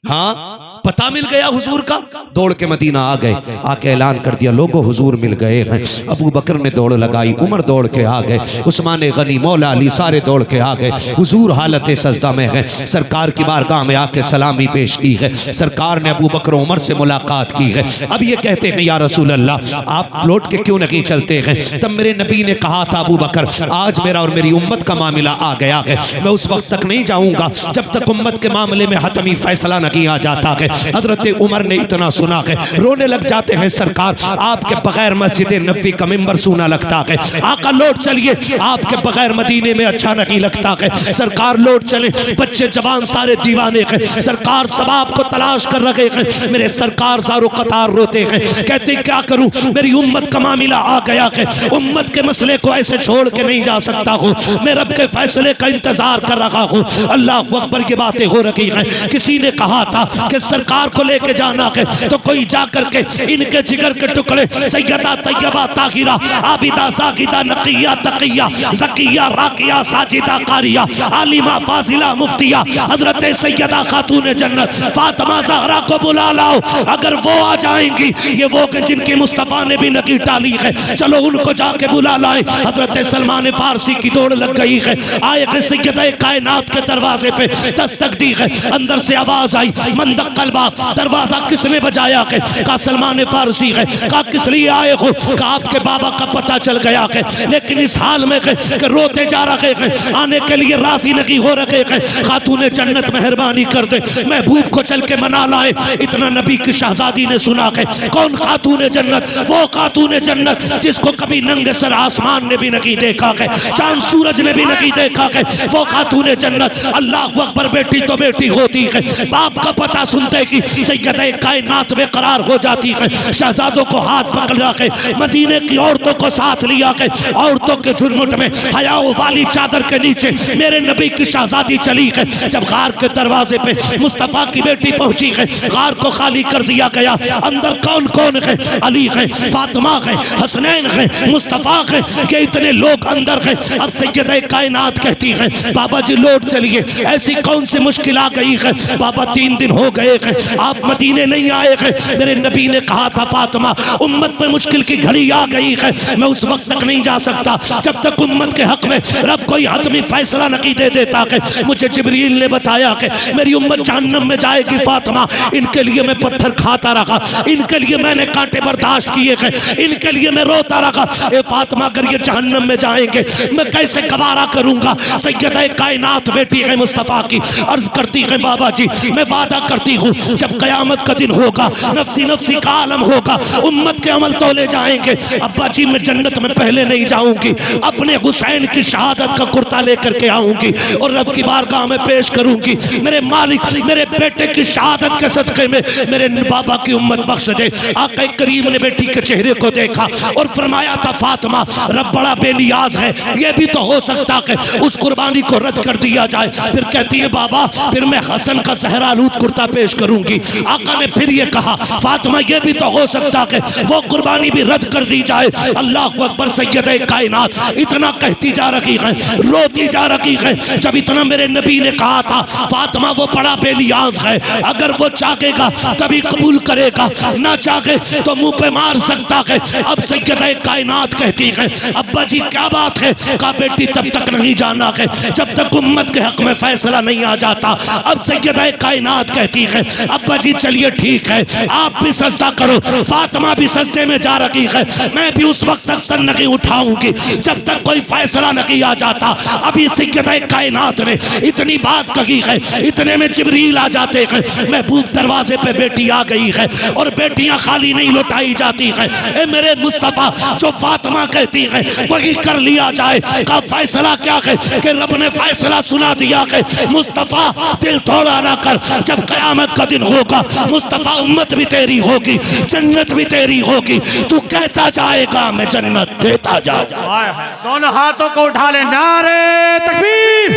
हाँ, पता मिल गया हुजूर का, दौड़ के मदीना आ गए, आके ऐलान कर दिया, लोगों हुजूर मिल गए हैं। अबू बकर ने दौड़ लगाई, उमर दौड़ के आ गए, उस्मान गनी, मौला अली सारे दौड़ के आ गए। हुजूर हालत सजदा में है, सरकार की बारगाह में आके सलामी पेश की है। सरकार ने अबू बकर उमर से मुलाकात की है। अब ये कहते हैं, या रसूल अल्लाह, आप लौट के क्यों नहीं चलते हैं? तब मेरे नबी ने कहा था, अबू बकर, आज मेरा और मेरी उम्मत का मामला आ गया है, मैं उस वक्त तक नहीं जाऊंगा जब तक उम्मत के मामले में हतमी फैसला नहीं आ जाता है। हजरत उमर ने इतना सुना है, रोने लग जाते हैं। सरकार आपके बगैर मस्जिद नबी का मिंबर सूना लगता है। आका लौट चलिए, आपके बगैर मदीने में अच्छा नहीं लगता है। सरकार लौट चले, बच्चे जवान सारे दीवाने हैं। सरकार सबाब को तलाश कर रहे हैं। मेरे सरकार सारो कतार रोते हैं, कहते क्या करूं, मेरी उम्मत का मामला आ गया है। उम्मत के मसले को ऐसे छोड़ के नहीं जा सकता हूं, मैं रब के फैसले का इंतजार कर रहा हूं। अल्लाह अकबर की बातें हो रही हैं। किसी ने कहा था कि सरकार को लेके जाना है, तो कोई जाकर के इनके जिगर के टुकड़े सैयदा तैयबा ताहिरा आबिदा जाकिदा नकिया तकिया ज़किया राकिया साजिदा कारिया आलिमा फाजिला मुफ्तिया हजरत सैयदा खातून जन्नत फातिमा ज़हरा को बुला लाओ। अगर वो आ जाएंगी, ये वो कि जिनकी मुस्तफ़ा ने भी नकी डाली है, चलो उनको जाके बुला लाए। हजरत सलमान फारसी की दौड़ लग गई है। आए कि सैयदा कायनात के दरवाजे पे दस्तक दी है। अंदर से आवाज आई, मंदक कलबा, दरवाजा किसने बजाया है? कहा सलमान फारसी है। कहा किस लिए आए हो? कहा आपके बाबा का पता चल गया है, लेकिन इस हाल में कि रोते जा रहे हैं, आने के लिए राजी नहीं हो रहे हैं। खातून जन्नत मेहरबानी कर दे, महबूब को चल के मना लाए। इतना नबी की शहजादी ने सुना है। कौन खातून जन्नत? वो खातून जन्नत जिसको कभी नंगे सर आसमान ने भी नहीं देखा है, चांद सूरज ने भी नहीं देखा है। वो खातून जन्नत। अल्लाह अकबर, बेटी तो बेटी होती है, बाप का पता सुनते ही सैयदा कायनात में करार हो जाती है। शहजादों को हाथ पकड़ा के मदीने की औरतों को साथ लिया के औरतों के झुरमुट में हयाओं वाली चादर के नीचे मेरे नबी की शहजादी चली है। जब गार के दरवाजे पे मुस्तफा की बेटी पहुंची है, गार को खाली कर दिया गया। अंदर कौन कौन है? अली है, फातिमा है, हसनैन है, मुस्तफा है, ये इतने लोग अंदर है। अब सैयदा कायनात कहती है बाबा जी लौट चलिए, ऐसी कौन सी मुश्किल आ गई है? बाबा 3 दिन हो गए हैं, आप मदीने नहीं आए हैं। मेरे नबी ने कहा था फातिमा उम्मत में मुश्किल की घड़ी आ गई है, मैं उस वक्त तक नहीं जा सकता जब तक उम्मत के हक में रब कोई हतमी फैसला नहीं दे देता है। मुझे जिब्रील ने बताया कि मेरी उम्मत जहन्नम में जाएगी फातिमा, इनके लिए मैं पत्थर खाता रहा, इनके लिए मैंने कांटे बर्दाश्त किए हैं, इनके लिए मैं रोता रहा। ए फातिमा अगर ये जहन्नम में जाएंगे मैं कैसे गवारा करूंगा? सैयदा कायनात बेटी है मुस्तफा की, अर्ज करती है बाबा जी मैं वादा करती हूँ जब कयामत का दिन होगा, नफ्सी नफ्सी का आलम होगा, उम्मत के अमल तोले जाएंगे, अब्बा जी मैं जन्नत में पहले नहीं जाऊंगी, अपने हुसैन की शहादत का कुर्ता लेकर के आऊंगी और रब की बारगाह में पेश करूंगी। मेरे मालिक मेरे बेटे की शहादत के सदक़े में मेरे बाबा की उम्मत बख्श दे। आका करीम ने बेटी के चेहरे को देखा और फरमाया था फातिमा रब बड़ा बेनियाज है, ये भी तो हो सकता है उस कुर्बानी को रद्द कर दिया जाए। फिर कहती है बाबा फिर मैं हसन का ज़हरालूद कुर्ता पेश करूंगी। आका ने फिर ये कहा फातिमा ये भी तो हो सकता है वो कुर्बानी भी रद्द कर दी जाए। अल्लाह अकबर। सैयदा कायनात इतना कहती जा रही है, रोती जा रही है। जब इतना मेरे नबी ने कहा था फातिमा वो बड़ा बेनियाज है, अगर वो चाहेगा तभी कबूल करेगा, ना चाहे तो मुंह पे मार सकता है। अब सैयदा कायनात कहती है अब्बा जी क्या बात है? कहा बेटी तब तक नहीं जाना है जब तक उम्मत के हक में फैसला नहीं आ जाता। अब सैयदा कायनात कहती है अब्बा जी चलिए ठीक है, आप भी सजदा करो। फातिमा भी सजदे में जा रही है, मैं भी उस वक्त तक सर नहीं उठाऊंगी जब तक कोई फैसला नहीं आ जाता। अभी सैयदा कायनात ने इतनी बात कही है, इतने में जिब्रील आ जाते हैं। महबूब दरवाजे पे बेटी आ गई है और बेटियां खाली नहीं लौटाई जाती है। ए मेरे मुस्तफा जो फातिमा कहती है वही कर लिया जाए। का फैसला क्या है कि रब ने फैसला सुना दिया है मुस्तफा दिल थोड़ा ना कर, जब कयामत का दिन होगा मुस्तफा उम्मत भी तेरी होगी, जन्नत भी तेरी होगी, तू कहता जाएगा मैं जन्नत देता जाऊंगा। दोनों हाथों को उठा ले, नारे तकबीर।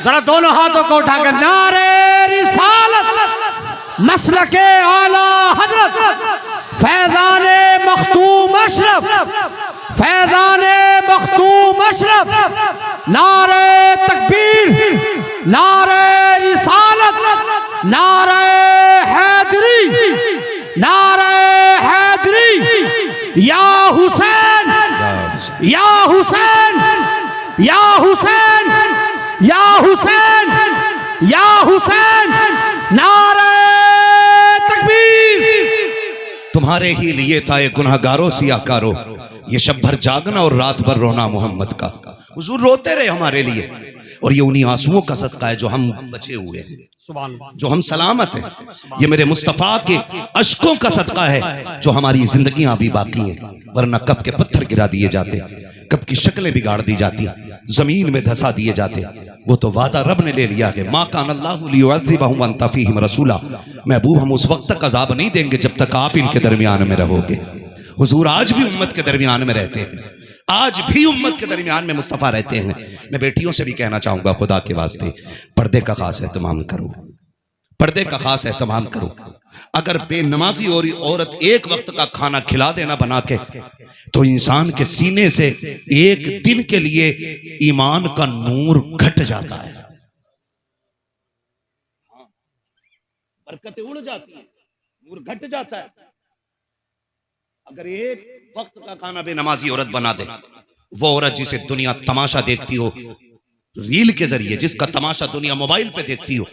जरा दोनों हाथों को उठा के नारे रिसालत, मसलके आला हजरत, फैज़ाने मखतूम अशरफ, फैज़ाने मखतूम अशरफ, नारे तकबीर, नारे रिसालत, नारे हैदरी, नारे हैदरी। या हुसैन, या हुसैन, या हुसैन, या हुसैन, या हुसैन, नारे तकबीर। तुम्हारे ही लिए था ये गुनहगारों सियाकारो, ये शब भर जागना और रात भर रोना मोहम्मद का। हुजूर रोते रहे हमारे लिए, और ये उन्हीं आंसुओं का सदका है जो हम बचे हुए हैं, जो हम सलामत हैं। ये मेरे मुस्तफ़ा के अश्कों का सदका है जो हमारी जिंदगियां अभी बाकी हैं, वरना कब के पत्थर गिरा दिए जाते, कब की शक्लें बिगाड़ दी जाती, जमीन में धसा दिए जाते। वो तो वादा रब ने ले लिया है, माँ कान अल्लाहु लियुअज़्ज़िबहुम व अंत फ़ीहिम रसूला। महबूब हम उस वक्त तक अज़ाब नहीं देंगे जब तक आप इनके दरमियान में रहोगे। हुजूर आज भी उम्मत के दरमियान में रहते हैं, आज भी उम्मत के दरमियान में मुस्तफ़ा रहते हैं। मैं बेटियों से भी कहना चाहूंगा, खुदा के वास्ते पर्दे का खास एहतमाम करो, पर्दे का खास एहतमाम करो। अगर बेनमाजी और औरत एक वक्त का खाना खिला देना बना के, तो इंसान के सीने से एक दिन के लिए ईमान का नूर घट जाता है, बरकतें उड़ जाती है, नूर घट जाता है। अगर एक वक्त का खाना बेनमाजी औरत बना दे, वो औरत जिसे दुनिया तमाशा देखती हो रील के जरिए, जिसका तमाशा दुनिया मोबाइल पे देखती हो,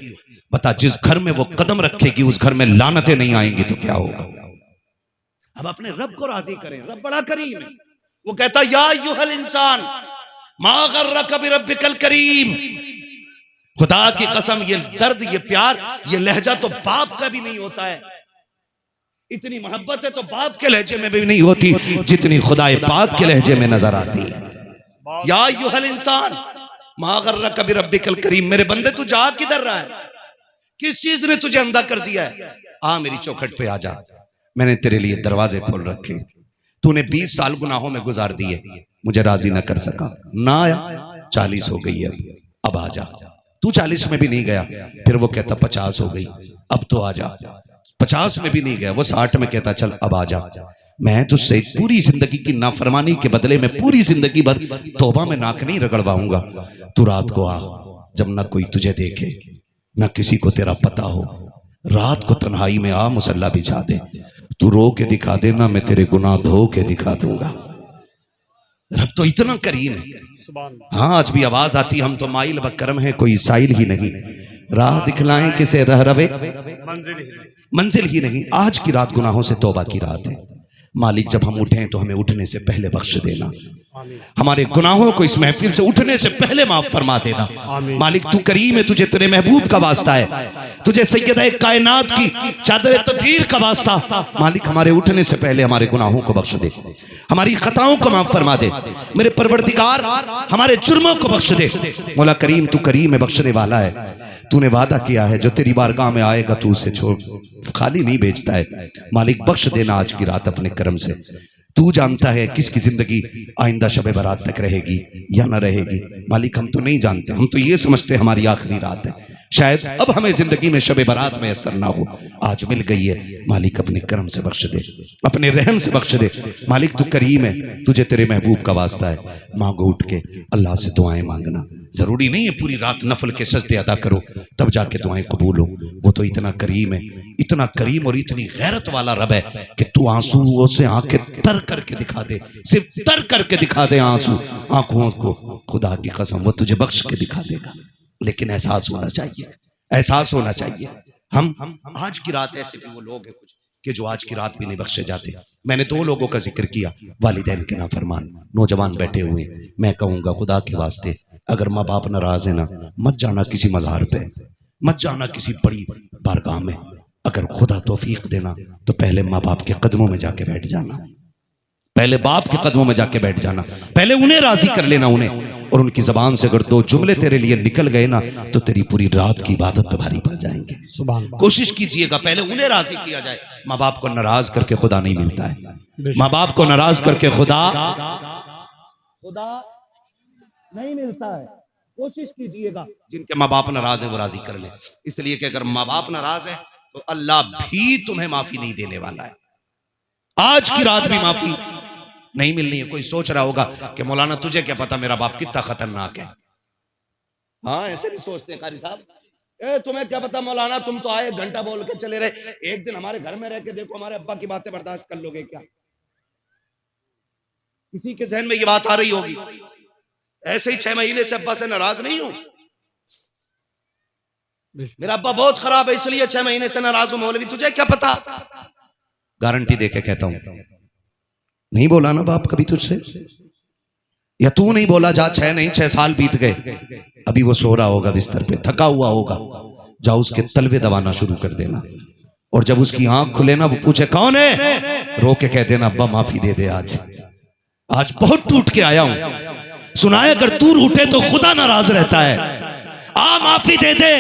बता जिस घर में वो कदम रखेगी उस घर में लानतें नहीं आएंगी तो क्या होगा। अब अपने रब को राजी करें, रब बड़ा करीम है। वो कहता या अय्युहल इंसान मा गर्रक बिरब्बिकल करीम। खुदा की कसम, ये दर्द, ये प्यार, ये लहजा तो बाप का भी नहीं होता है। इतनी मोहब्बत है तो बाप के लहजे में भी नहीं होती जितनी खुदाए पाक के लहजे में नजर आती है। या अय्युहल इंसान मा गर्रक बिरब्बिकल करीम। मेरे बंदे तू जा किधर रहा है, किस चीज ने तुझे अंधा कर दिया है? आ मेरी चौखट पे आ जा, मैंने तेरे लिए दरवाजे खोल रखे। तूने 20 साल गुनाहों में गुजार दिए, मुझे राजी न कर सका, ना आया, 40 हो गई है, अब आ जा। तू 40 में भी नहीं गया, फिर वो कहता 50 हो गई, अब तो आ जा। 50 में भी नहीं गया, वो 60 में कहता चल अब आ जा। मैं तुझसे पूरी जिंदगी की नाफरमानी के बदले में पूरी जिंदगी भर तौबा में नाक नहीं रगड़वाऊंगा। तू रात को आ, जब ना कोई तुझे देखे, ना किसी को तेरा पता हो, रात को तन्हाई में आ, मुसल्ला बिछा दे, तू रो के दिखा देना, मैं तेरे गुनाह धो के दिखा दूंगा। रब तो इतना करीम है। हाँ, आज भी आवाज आती, हम तो माइल बकरम है, कोई साइल ही नहीं, राह दिखलाएं किसे रह रवे, मंजिल ही नहीं। आज की रात गुनाहों से तौबा की रात है। मालिक जब हम उठें तो हमें उठने से पहले बख्श देना, हमारे गुनाहों को इस महफिल से उठने से पहले माफ फरमा देना। मालिक तू करीम है, तुझे तेरे महबूब का वास्ता है, तुझे सैयद कायनात की चादर तकदीर का वास्ता। मालिक हमारे उठने से पहले हमारे गुनाहों को बख्श दे, हमारी खताओं को माफ फरमा दे। मेरे परवरदिगार हमारे जुर्मों को बख्श दे। मौला करीम तू करीम है, बख्शने वाला है। तूने वादा किया है जो तेरी बारगाह में आएगा तू उसे छोड़ खाली नहीं भेजता है। मालिक बख्श देना आज की रात अपने करम से। तू जानता है किसकी जिंदगी आइंदा शबे बारात तक रहेगी या ना रहेगी। मालिक हम तो नहीं जानते, हम तो ये समझते हमारी आखिरी रात है, शायद अब हमें जिंदगी में शबे बारात में असर ना हो, आज मिल गई है। मालिक अपने करम से बख्श दे, अपने रहम से बख्श दे। मालिक तू करीम है, तुझे तेरे महबूब का वास्ता है। मांगो उठ के अल्लाह से दुआएं मांगना, जरूरी नहीं है पूरी रात नफल के सजदे अदा करो तब जाके दुआएं कबूल हो। वो तो इतना करीम है, इतना करीम और इतनी गैरत वाला रब है कि तू आंसुओं से आंखें तर करके दिखा दे, सिर्फ तर करके दिखा दे आंसू आंखों को, खुदा की कसम वो तुझे बख्श के दिखा देगा। लेकिन एहसास होना चाहिए, एहसास होना चाहिए। हम आज की रात ऐसे भी वो लोग हैं कुछ कि जो आज की रात भी नहीं बख्शे जाते। मैंने 2 लोगों का जिक्र किया, वालिदैन के नाफरमान नौजवान बैठे हुए। मैं कहूंगा खुदा के वास्ते, अगर माँ बाप नाराज है ना, मत जाना किसी मज़ार पे, मत जाना किसी बड़ी बारगाह में। अगर खुदा तौफीक देना तो पहले माँ बाप के कदमों में जाके बैठ जाना, पहले बाप के कदमों में जाके बैठ जाना, पहले उन्हें राजी कर लेना उन्हें। और उनकी जबान से अगर 2 जुमले तेरे लिए निकल गए ना तो तेरी पूरी रात की इबादत पे भारी पड़ जाएंगे। कोशिश कीजिएगा पहले उन्हें राजी किया जाए। माँ बाप को नाराज करके खुदा नहीं मिलता है, माँ बाप को नाराज करके खुदा नहीं मिलता है। कोशिश कीजिएगा जिनके माँ बाप नाराज है वो राजी कर ले, इसलिए कि अगर माँ बाप नाराज है तो अल्लाह भी तुम्हें माफी नहीं देने वाला है। आज की रात भी माफी नहीं मिलनी है। कोई सोच रहा होगा कि मौलाना तुझे क्या पता मेरा बाप कितना खतरनाक है। हाँ, ऐसे भी सोचते हैं कारी साहब, तुम्हें क्या पता मौलाना, तुम तो आए 1 घंटा बोल के चले रहे, एक दिन हमारे घर में रह के देखो, हमारे अब्बा की बातें बर्दाश्त कर लोगे क्या? किसी के जहन में ये बात आ रही होगी। ऐसे ही 6 महीने से अब्बा से नाराज नहीं हूं, मेरा अब्बा बहुत खराब है इसलिए 6 महीने से नाराज हूं। मौलवी तुझे क्या पता? गारंटी देके कहता हूं, नहीं बोला ना बाप कभी तुझसे, या तू नहीं बोला जा, 6 साल बीत गए, अभी वो सो रहा होगा बिस्तर पे, थका हुआ होगा, जाओ उसके तलवे दबाना शुरू कर देना। और जब उसकी आंख खुले ना, वो पूछे कौन है, रो के कह देना अब्बा माफी दे दे, आज बहुत टूट के आया हूं। सुनाए अगर तू रूठे तो खुदा नाराज रहता है, आ माफी दे दे,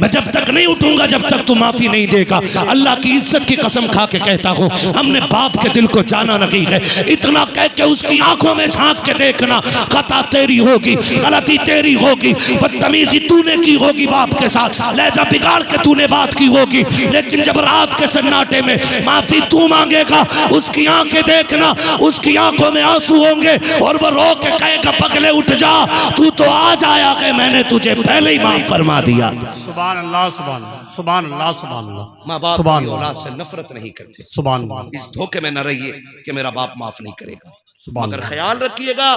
मैं जब तक नहीं उठूंगा जब तक तू माफी नहीं देगा। अल्लाह की इज्जत की कसम खा के कहता हूं, हमने बाप के दिल को जाना नहीं है, इतना कह के उसकी आंखों में झांक के देखना, खता तेरी होगी, गलती तेरी होगी, बदतमीजी तूने की होगी बाप के साथ, लहजा बिगाड़ के तूने बात की होगी, लेकिन जब रात के सन्नाटे में माफी तू मांगेगा, उसकी आंखें देखना, उसकी आंखों में आंसू होंगे और वो रो के कहेगा पगले उठ जा, तू तो आज आया कि मैंने तुझे पहले ही माफ फरमा दिया। सुभान अल्लाह, सुभान अल्लाह, सुभान अल्लाह, सुभान अल्लाह। माँ बाप सुभान की अल्लाह, औलाद से नफरत नहीं करते, सुभान अल्लाह, इस धोखे में न रहिए कि मेरा बाप माफ नहीं करेगा, सुभान मगर अल्लाह। ख्याल रखिएगा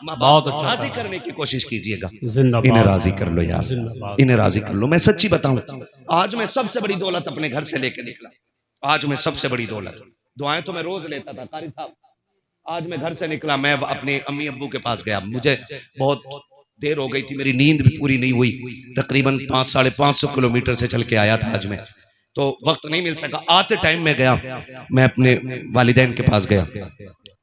माँ बाप बहुत को अच्छा राजी कहा। करने की कोशिश कीजिएगा, जिंदाबाद। इन्हें राजी कर लो यार, जिंदाबाद। इन्हें राजी कर लो। मैं सच्ची बताऊं, आज मैं सबसे बड़ी दौलत अपने घर से लेके निकला, आज मैं सबसे बड़ी दौलत, दुआएं तो मैं रोज लेता था कारी साहब, आज मैं घर से निकला, मैं अपने अम्मी अब्बू के पास गया, मुझे बहुत देर हो गई थी, मेरी नींद भी पूरी नहीं हुई, तकरीबन 500-550 किलोमीटर से चल के आया था आज मैं, तो वक्त नहीं मिल सका। आते टाइम में गया, मैं अपने वालिदैन के पास गया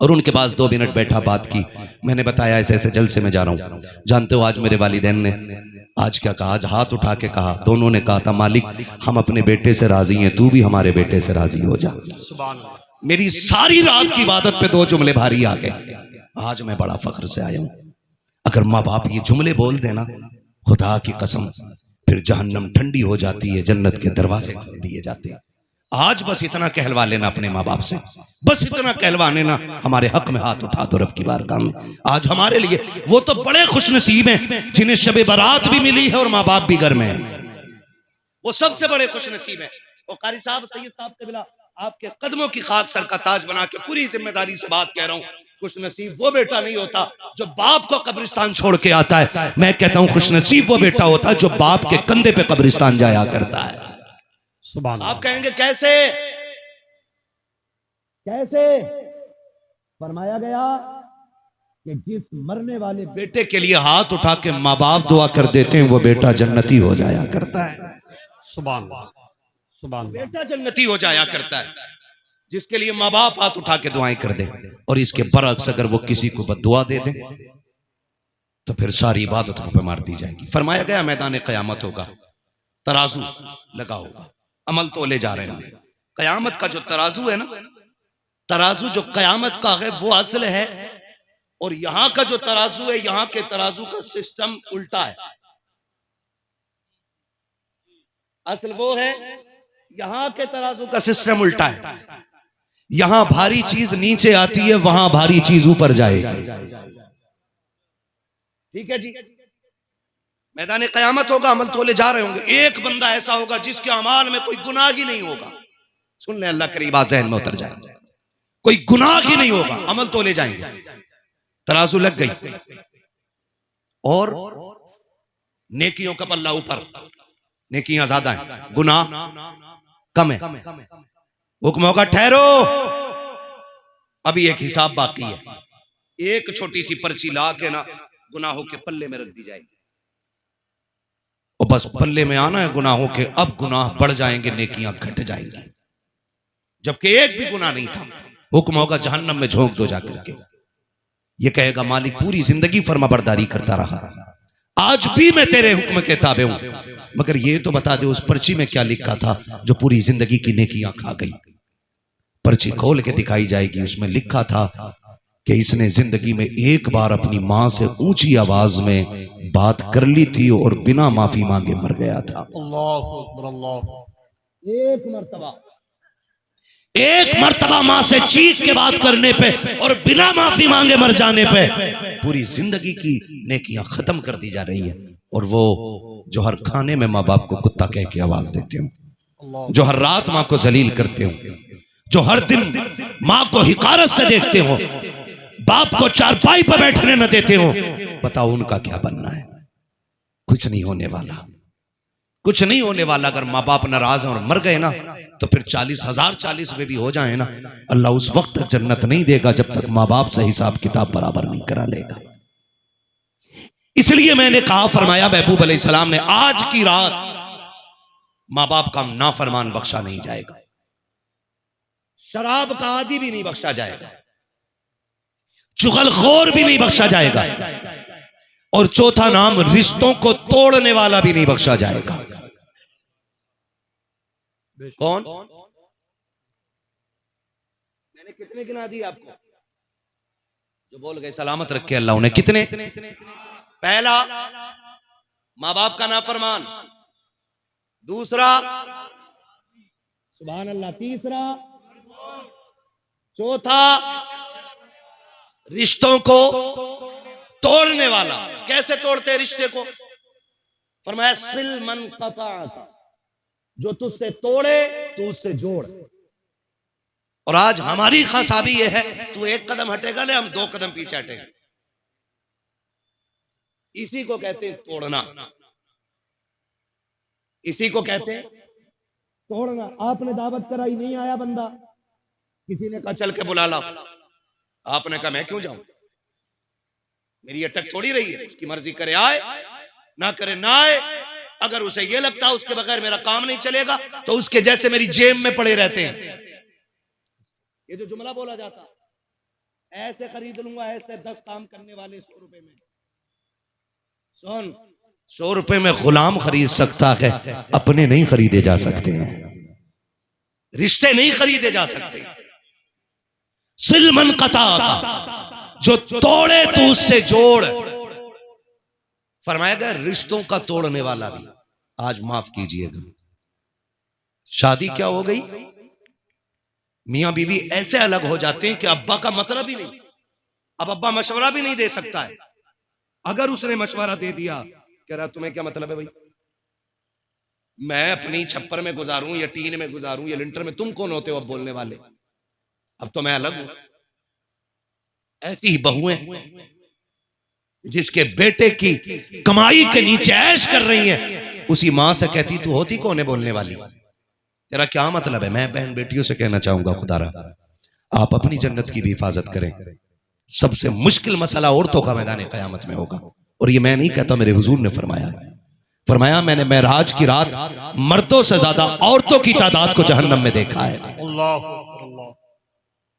और उनके पास 2 मिनट बैठा, बात की, मैंने बताया ऐसे ऐसे जलसे में जा रहा हूँ। जानते हो आज मेरे वालिदैन ने आज क्या कहा, आज हाथ उठा के कहा, दोनों ने कहा था मालिक हम अपने बेटे से राजी हैं, तू भी हमारे बेटे से राजी हो जा। मेरी सारी रात की इबादत पे 2 जुमले भारी आ गए, आज मैं बड़ा फख्र से आया हूँ। अगर माँ बाप ये जुमले बोल देना, खुदा की कसम फिर जहन्नम ठंडी हो जाती है, जन्नत के दरवाजे खोल दिए जाते हैं। आज बस इतना कहलवा लेना अपने माँ बाप से, बस इतना कहलवा लेना, हमारे हक में हाथ उठा दो रब की बारगाह में। आज हमारे लिए वो तो बड़े खुशनसीब हैं जिन्हें शबे बारात भी मिली है और माँ बाप भी घर में है, वो सबसे बड़े खुशनसीब हैं। और कारी साहब, सैयद साहब कबिला, आपके कदमों की खाक सर का ताज बना के पूरी जिम्मेदारी से बात कह रहा हूँ, खुशनसीब वो बेटा नहीं होता जो बाप को कब्रिस्तान छोड़ के आता है, मैं कहता हूँ खुशनसीब वो बेटा होता है जो बाप के कंधे पे कब्रिस्तान जाया करता है। सुभान आप कहेंगे कैसे, कैसे? फरमाया गया कि जिस मरने वाले बेटे के लिए हाथ उठा के माँ बाप दुआ कर देते हैं, वो बेटा जन्नती हो जाया करता है। सुभान सुभान, बेटा जन्नती हो जाया करता है जिसके लिए माँ बाप हाथ उठा के दुआएं कर दे। और इसके बरअक्स अगर वो किसी को बद्दुआ दे दे तो फिर सारी इबादतों पे मार दी जाएगी। फरमाया गया मैदान क़यामत होगा, तराजू लगा होगा, अमल तोले जा रहे हैं। क़यामत का जो तराजू है ना, तराजू जो क़यामत का है वो असल है, और यहां का जो तराजू है, यहां के तराजू का सिस्टम उल्टा है। असल वो है, यहां के तराजू का सिस्टम उल्टा है, यहां भारी चीज नीचे आती है, वहां भारी चीज ऊपर जाएगी। ठीक है जी, मैदान क़यामत होगा, अमल तोले जा रहे होंगे, एक बंदा ऐसा होगा जिसके अमाल में कोई गुनाह ही नहीं होगा। सुन ले, अल्लाह करीब आ ज़हन में उतर जाए, कोई गुनाह ही नहीं होगा, अमल तोले जाएंगे, तराजू लग गई और नेकियों का पल्ला ऊपर, नेकियां ज्यादा है, गुनाह कम है। हुक्म होगा ठहरो, अभी एक हिसाब बाकी है। एक छोटी सी पर्ची ला के ना गुनाहों के पल्ले में रख दी जाएगी, और बस पल्ले में आना है गुनाहों के, अब गुनाह बढ़ जाएंगे, नेकियां घट जाएंगी, जबकि एक भी गुनाह नहीं था। हुक्म होगा जहन्नम में झोंक दो जाकर के। ये कहेगा मालिक पूरी जिंदगी फर्माबरदारी करता रहा, आज भी मैं तेरे हुक्म के ताबे हूं, मगर ये तो बता दे उस पर्ची में क्या लिखा था जो पूरी जिंदगी की नेकियां खा गई। पर्ची खोल के दिखाई जाएगी, उसमें लिखा था कि इसने जिंदगी में एक बार अपनी मां से ऊंची आवाज में बात कर ली थी और बिना माफी मांगे मर गया था। अल्लाहु अकबर, अल्लाह। एक मर्तबा मां से चीख के बात करने पे और बिना माफी मांगे मर जाने पे पूरी जिंदगी की नेकियां खत्म कर दी जा रही है। और वो जो हर खाने में माँ बाप को कुत्ता कह के आवाज देते हो, जो हर रात माँ को जलील करते हो, जो हर दिन माँ को हिकारत से देखते हो, बाप को चारपाई पर बैठने न देते हो, बताओ उनका क्या बनना है? कुछ नहीं होने वाला, कुछ नहीं होने वाला। अगर माँ बाप नाराज हैं और मर गए ना, तो फिर 40,000 40 भी हो जाए ना, अल्लाह उस वक्त तक जन्नत नहीं देगा जब तक माँ बाप से हिसाब किताब बराबर नहीं करा लेगा। इसलिए मैंने कहा, फरमाया महबूब अलैहिस्सलाम ने, आज की रात मां बाप का नाफरमान बख्शा नहीं जाएगा, शराब का आदि भी नहीं बख्शा जाएगा, चुगलखोर भी नहीं बख्शा जाएगा, और चौथा नाम रिश्तों को तोड़ने वाला भी नहीं बख्शा जाएगा। कौन? मैंने कितने गिना दिए आपको? जो बोल गए सलामत रखे अल्लाह उन्हें। कितने? पहला, मां बाप का नाफरमान। दूसरा, सुभान अल्लाह। तीसरा, चौथा, रिश्तों को तोड़ने वाला। कैसे तोड़ते हैं रिश्ते को? फरमाया सिल मन क़ताअक, जो तुझसे तोड़े तू उससे जोड़। और आज हमारी खासाबी यह है, तू एक कदम हटेगा ले, हम 2 कदम पीछे हटेंगे। इसी को कहते हैं तोड़ना, इसी को कहते हैं तोड़ना। आपने दावत कराई, नहीं आया बंदा, किसी ने कहा चल के बुला ला, आपने कहा मैं क्यों जाऊं, मेरी अटक थोड़ी रही है, उसकी मर्जी करे आए ना करे ना आए। अगर उसे ये लगता है उसके बगैर मेरा काम नहीं चलेगा, तो उसके जैसे मेरी जेब में पड़े रहते हैं। ये जो जुमला बोला जाता, ऐसे खरीद लूंगा, ऐसे 10 काम करने वाले 100 रुपए में। सुन, 100 रुपए में गुलाम खरीद सकता है, अपने नहीं खरीदे जा सकते हैं, रिश्ते नहीं खरीदे जा सकते। सिल मन क़ताअक, जो तोड़े तू उससे जोड़। फरमाया गया रिश्तों का तोड़ने वाला भी। आज माफ कीजिएगा, शादी क्या हो गई, मियां बीवी ऐसे अलग हो जाते हैं कि अब्बा का मतलब ही नहीं। अब अब्बा मशवरा भी नहीं दे सकता है। अगर उसने मशवरा दे दिया, कह रहा तुम्हें क्या मतलब है भाई, मैं अपनी छप्पर में गुजारूं या टीन में गुजारूं या लिंटर में, तुम कौन होते हो अब बोलने वाले, अब तो मैं अलग हूं। ऐसी ही बहुएं जिसके बेटे की कमाई के नीचे ऐश कर रही हैं, उसी मां से कहती तू होती कौन है बोलने वाली, तेरा क्या मतलब है। मैं बहन बेटियों से कहना चाहूंगा, खुदारा आप अपनी जन्नत की भी हिफाजत करें। सबसे मुश्किल मसला औरतों का मैदान क़यामत में होगा, और ये मैं नहीं कहता, मेरे हुजूर ने फरमाया। फरमाया मैंने मेराज की रात मर्दों से ज्यादा औरतों की तादाद को जहन्नम में देखा है।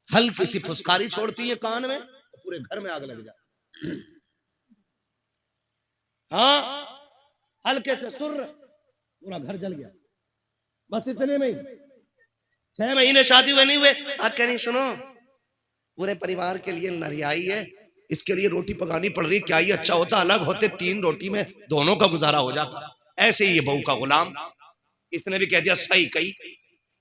हल्की सी फुसकारी छोड़ती है कान में, पूरे घर में आग लग जाए। हाँ, हल्के से सुर, पूरा घर जल गया। बस इतने में ही 6 महीने शादी हुए नहीं हुए, कह नहीं सुनो पूरे परिवार के लिए नरियाई है, इसके लिए रोटी पकानी पड़ रही, क्या ही अच्छा होता अलग होते, 3 रोटी में दोनों का गुजारा हो जाता। ऐसे ही ये बहू का गुलाम, इसने भी कह दिया सही कही।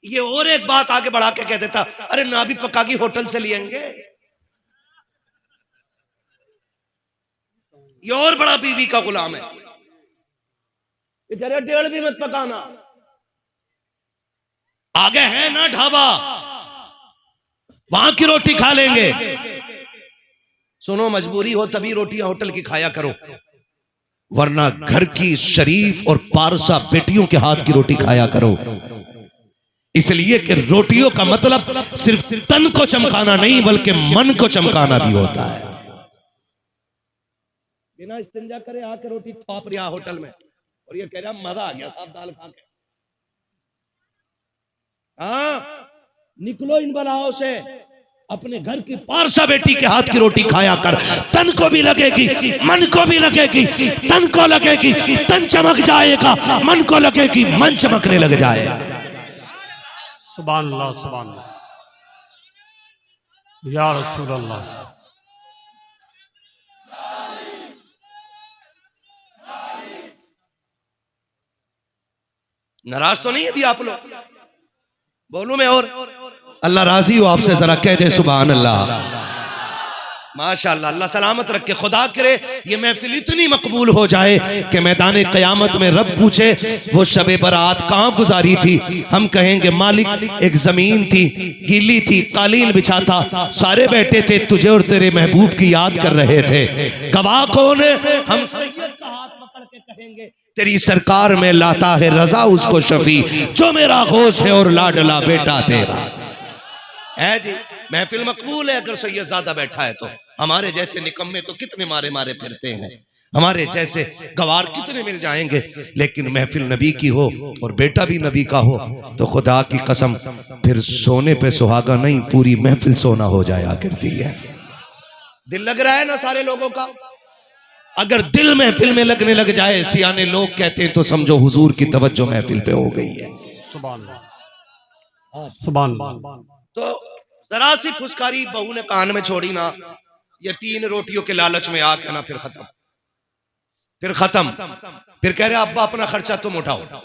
ये और एक बात आगे बढ़ा के कह देता, अरे ना भी पकागी होटल से लिएंगे। ये और बड़ा बीवी का गुलाम है। ये कह रहे 1.5 भी मत पकाना, आगे है ना ढाबा, वहां की रोटी खा लेंगे। सुनो, मजबूरी हो तभी रोटियां होटल की खाया करो, वरना घर की शरीफ और पारसा बेटियों के हाथ की रोटी खाया करो। इसलिए कि रोटियों का मतलब सिर्फ तन को चमकाना नहीं, बल्कि मन को चमकाना भी होता है। बिना इस्तिंजा करे आके रोटी थोप रहा होटल में, और ये कह रहा मजा आ गया साहब दाल खा के। हाँ, निकलो इन बलाओं से, अपने घर की पारसा बेटी के हाथ की रोटी खाया कर। तन को भी लगेगी, मन को भी लगेगी। तन को लगेगी, तन चमक जाएगा, मन को लगेगी, मन चमकने लग जाएगा। सुभान अल्लाह, सुभान अल्लाह, या रसूल अल्लाह। नाराज तो नहीं है अभी आप लोग? बोलूं मैं और अल्लाह राजी हो आपसे, जरा कह दे सुभान अल्लाह। माशाअल्लाह, अल्लाह सलामत रखे। खुदा करे ये महफिल इतनी मकबूल हो जाए कि मैदान क़यामत में रब पूछे वो शबे बरात कहाँ गुजारी थी, हम कहेंगे मालिक एक जमीन थी, गीली थी, कालीन बिछा था, सारे बैठे थे, तुझे और तेरे महबूब की याद कर रहे थे। गवाह कौन है? हम सैयद का हाथ पकड़ के कहेंगे तेरी सरकार में लाता है रजा उसको शफी, जो मेरा गोश है और लाडला बेटा तेरा है। जी महफिल मकबूल है अगर सैयद ज्यादा बैठा है तो। हमारे जैसे निकम्मे तो कितने मारे मारे फिरते हैं। हमारे जैसे गवार कितने मिल जाएंगे, लेकिन महफिल नबी की हो और बेटा भी नबी का हो तो खुदा की कसम फिर सोने पे सुहागा नहीं, पूरी महफिल सोना हो जाया करती है। दिल लग रहा है ना सारे लोगों का? अगर दिल महफिल में लगने लग जाए, सियाने लोग कहते हैं, तो समझो हुजूर की तवज्जो महफिल पे हो गई है। सुभान अल्लाह, सुभान अल्लाह। तो जरा सी फुसकारी बहू ने कान में छोड़ी ना, ये 3 रोटियों के लालच में आके ना फिर खत्म, फिर खत्म। फिर कह रहे अब्बा अपना खर्चा तुम उठाओ,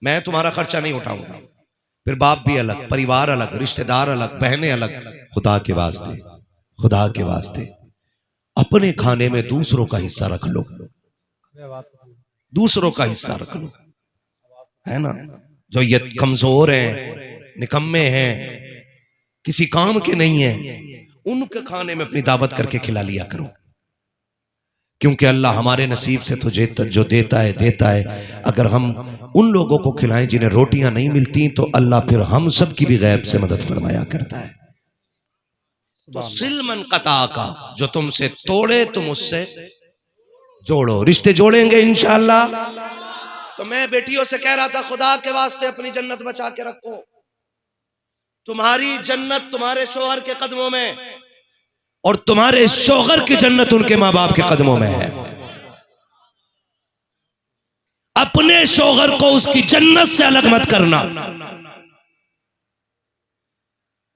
मैं तुम्हारा खर्चा नहीं उठाऊंगा। फिर बाप भी अलग, परिवार अलग, रिश्तेदार अलग, बहनें अलग। खुदा के वास्ते, खुदा के वास्ते अपने खाने में दूसरों का हिस्सा रख लो, दूसरों का हिस्सा रख लो, है ना। जो ये कमजोर हैं, निकम्मे हैं, किसी काम के नहीं है, उनके खाने में अपनी दावत करके खिला लिया करो। क्योंकि अल्लाह हमारे नसीब से तो जो देता है देता है। अगर हम उन लोगों को खिलाएं जिन्हें रोटियां नहीं मिलती, तो अल्लाह फिर हम सब की भी गैब से मदद फरमाया करता है। तो सिलमन कता का, जो तुमसे तोड़े तुम उससे जोड़ो। रिश्ते जोड़ेंगे इंशाअल्लाह। तो मैं बेटियों से कह रहा था, खुदा के वास्ते अपनी जन्नत बचा के रखो। तुम्हारी जन्नत तुम्हारे शोहर के कदमों में, और तुम्हारे शोहर की जन्नत उनके माँ बाप के कदमों में है। अपने शोहर को उसकी जन्नत से अलग मत करना,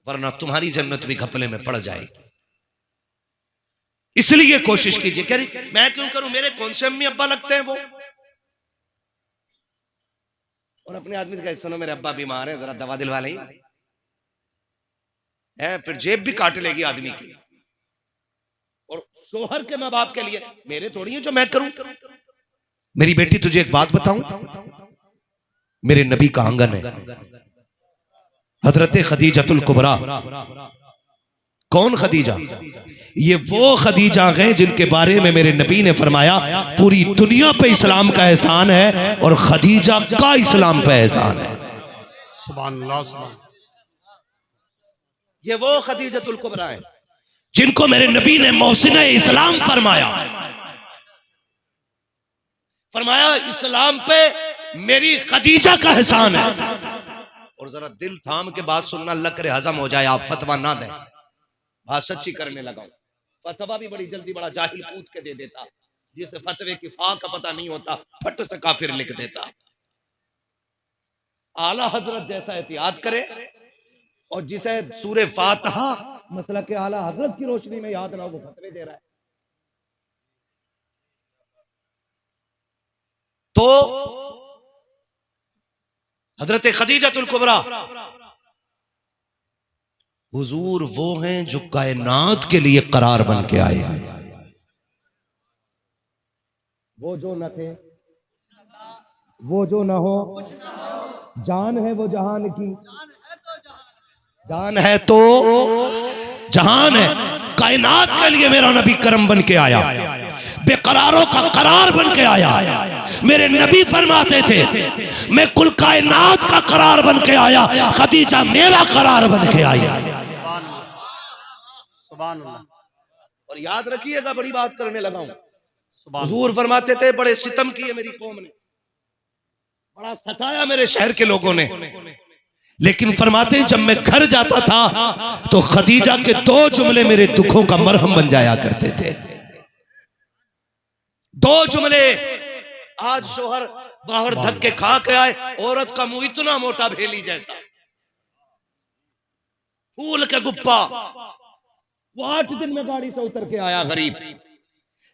वरना तुम्हारी जन्नत भी घपले में पड़ जाएगी। इसलिए कोशिश कीजिए। कह रही मैं क्यों करूं, मेरे कौन से अम्मी अब्बा लगते हैं वो। और अपने आदमी से कहे सुनो मेरे अब्बा बीमार है, जरा दवा दिलवा लें, फिर जेब भी काट लेगी आदमी की। और शोहर के माँ बाप के लिए मेरे थोड़ी है जो मैं करूं। मेरी बेटी तुझे एक बात बताऊं, मेरे नबी का आंगन है, हजरत खदीजतुल कुबरा। कौन खदीजा? ये वो खदीजा हैं जिनके बारे में मेरे नबी ने फरमाया पूरी दुनिया पे इस्लाम का एहसान है और खदीजा का इस्लाम पे एहसान है। सुभान अल्लाह, सुभान। ये वो खदीजतुल कुबरा है जिनको मेरे नबी ने मोहसिन इस्लाम फरमाया। फरमाया इस्लाम पे मेरी खदीजा का एहसान है। और जरा दिल थाम के बात सुनना, लकर हजम हो जाए, आप फतवा ना दें। बात सच्ची करने लगा। फतवा भी बड़ी जल्दी बड़ा जाहिल कूद के दे देता, जिसे फतवे की फा का पता नहीं होता फट से काफिर लिख देता। आला हजरत जैसा एहतियात करे, और जिसे सूरे फातिहा मसला के आला हजरत की रोशनी में याद ना हो, वो फतवे दे रहा है। तो हजरत खदीजतुल कुबरा हुजूर वो हैं जो कायनात के लिए करार बन के आए हैं। वो जो न थे, वो जो न हो, जान है वो जहान की, जान है तो जहान है। कायनात के लिए मेरा नबी करम बन के आया, बेकरारों का करार बन के आया। मेरे नबी फरमाते थे मैं कुल कायनात का करार बन के आया, खदीजा मेरा करार बन के आई। सुभान अल्लाह। और याद रखिएगा, बड़ी बात करने लगा हूं। हुजूर फरमाते थे बड़े सितम किए मेरी कौम ने, बड़ा सताया मेरे शहर के लोगों ने, लेकिन फरमाते हैं जब मैं घर जाता था तो खदीजा के 2 जुमले मेरे दुखों का मरहम बन जाया करते थे। 2 जुमले। आज शोहर बाहर धक्के खा के आए, औरत का मुंह इतना मोटा भेली जैसा, फूल के गुप्पा, वो 8 दिन में गाड़ी से उतर के आया गरीब।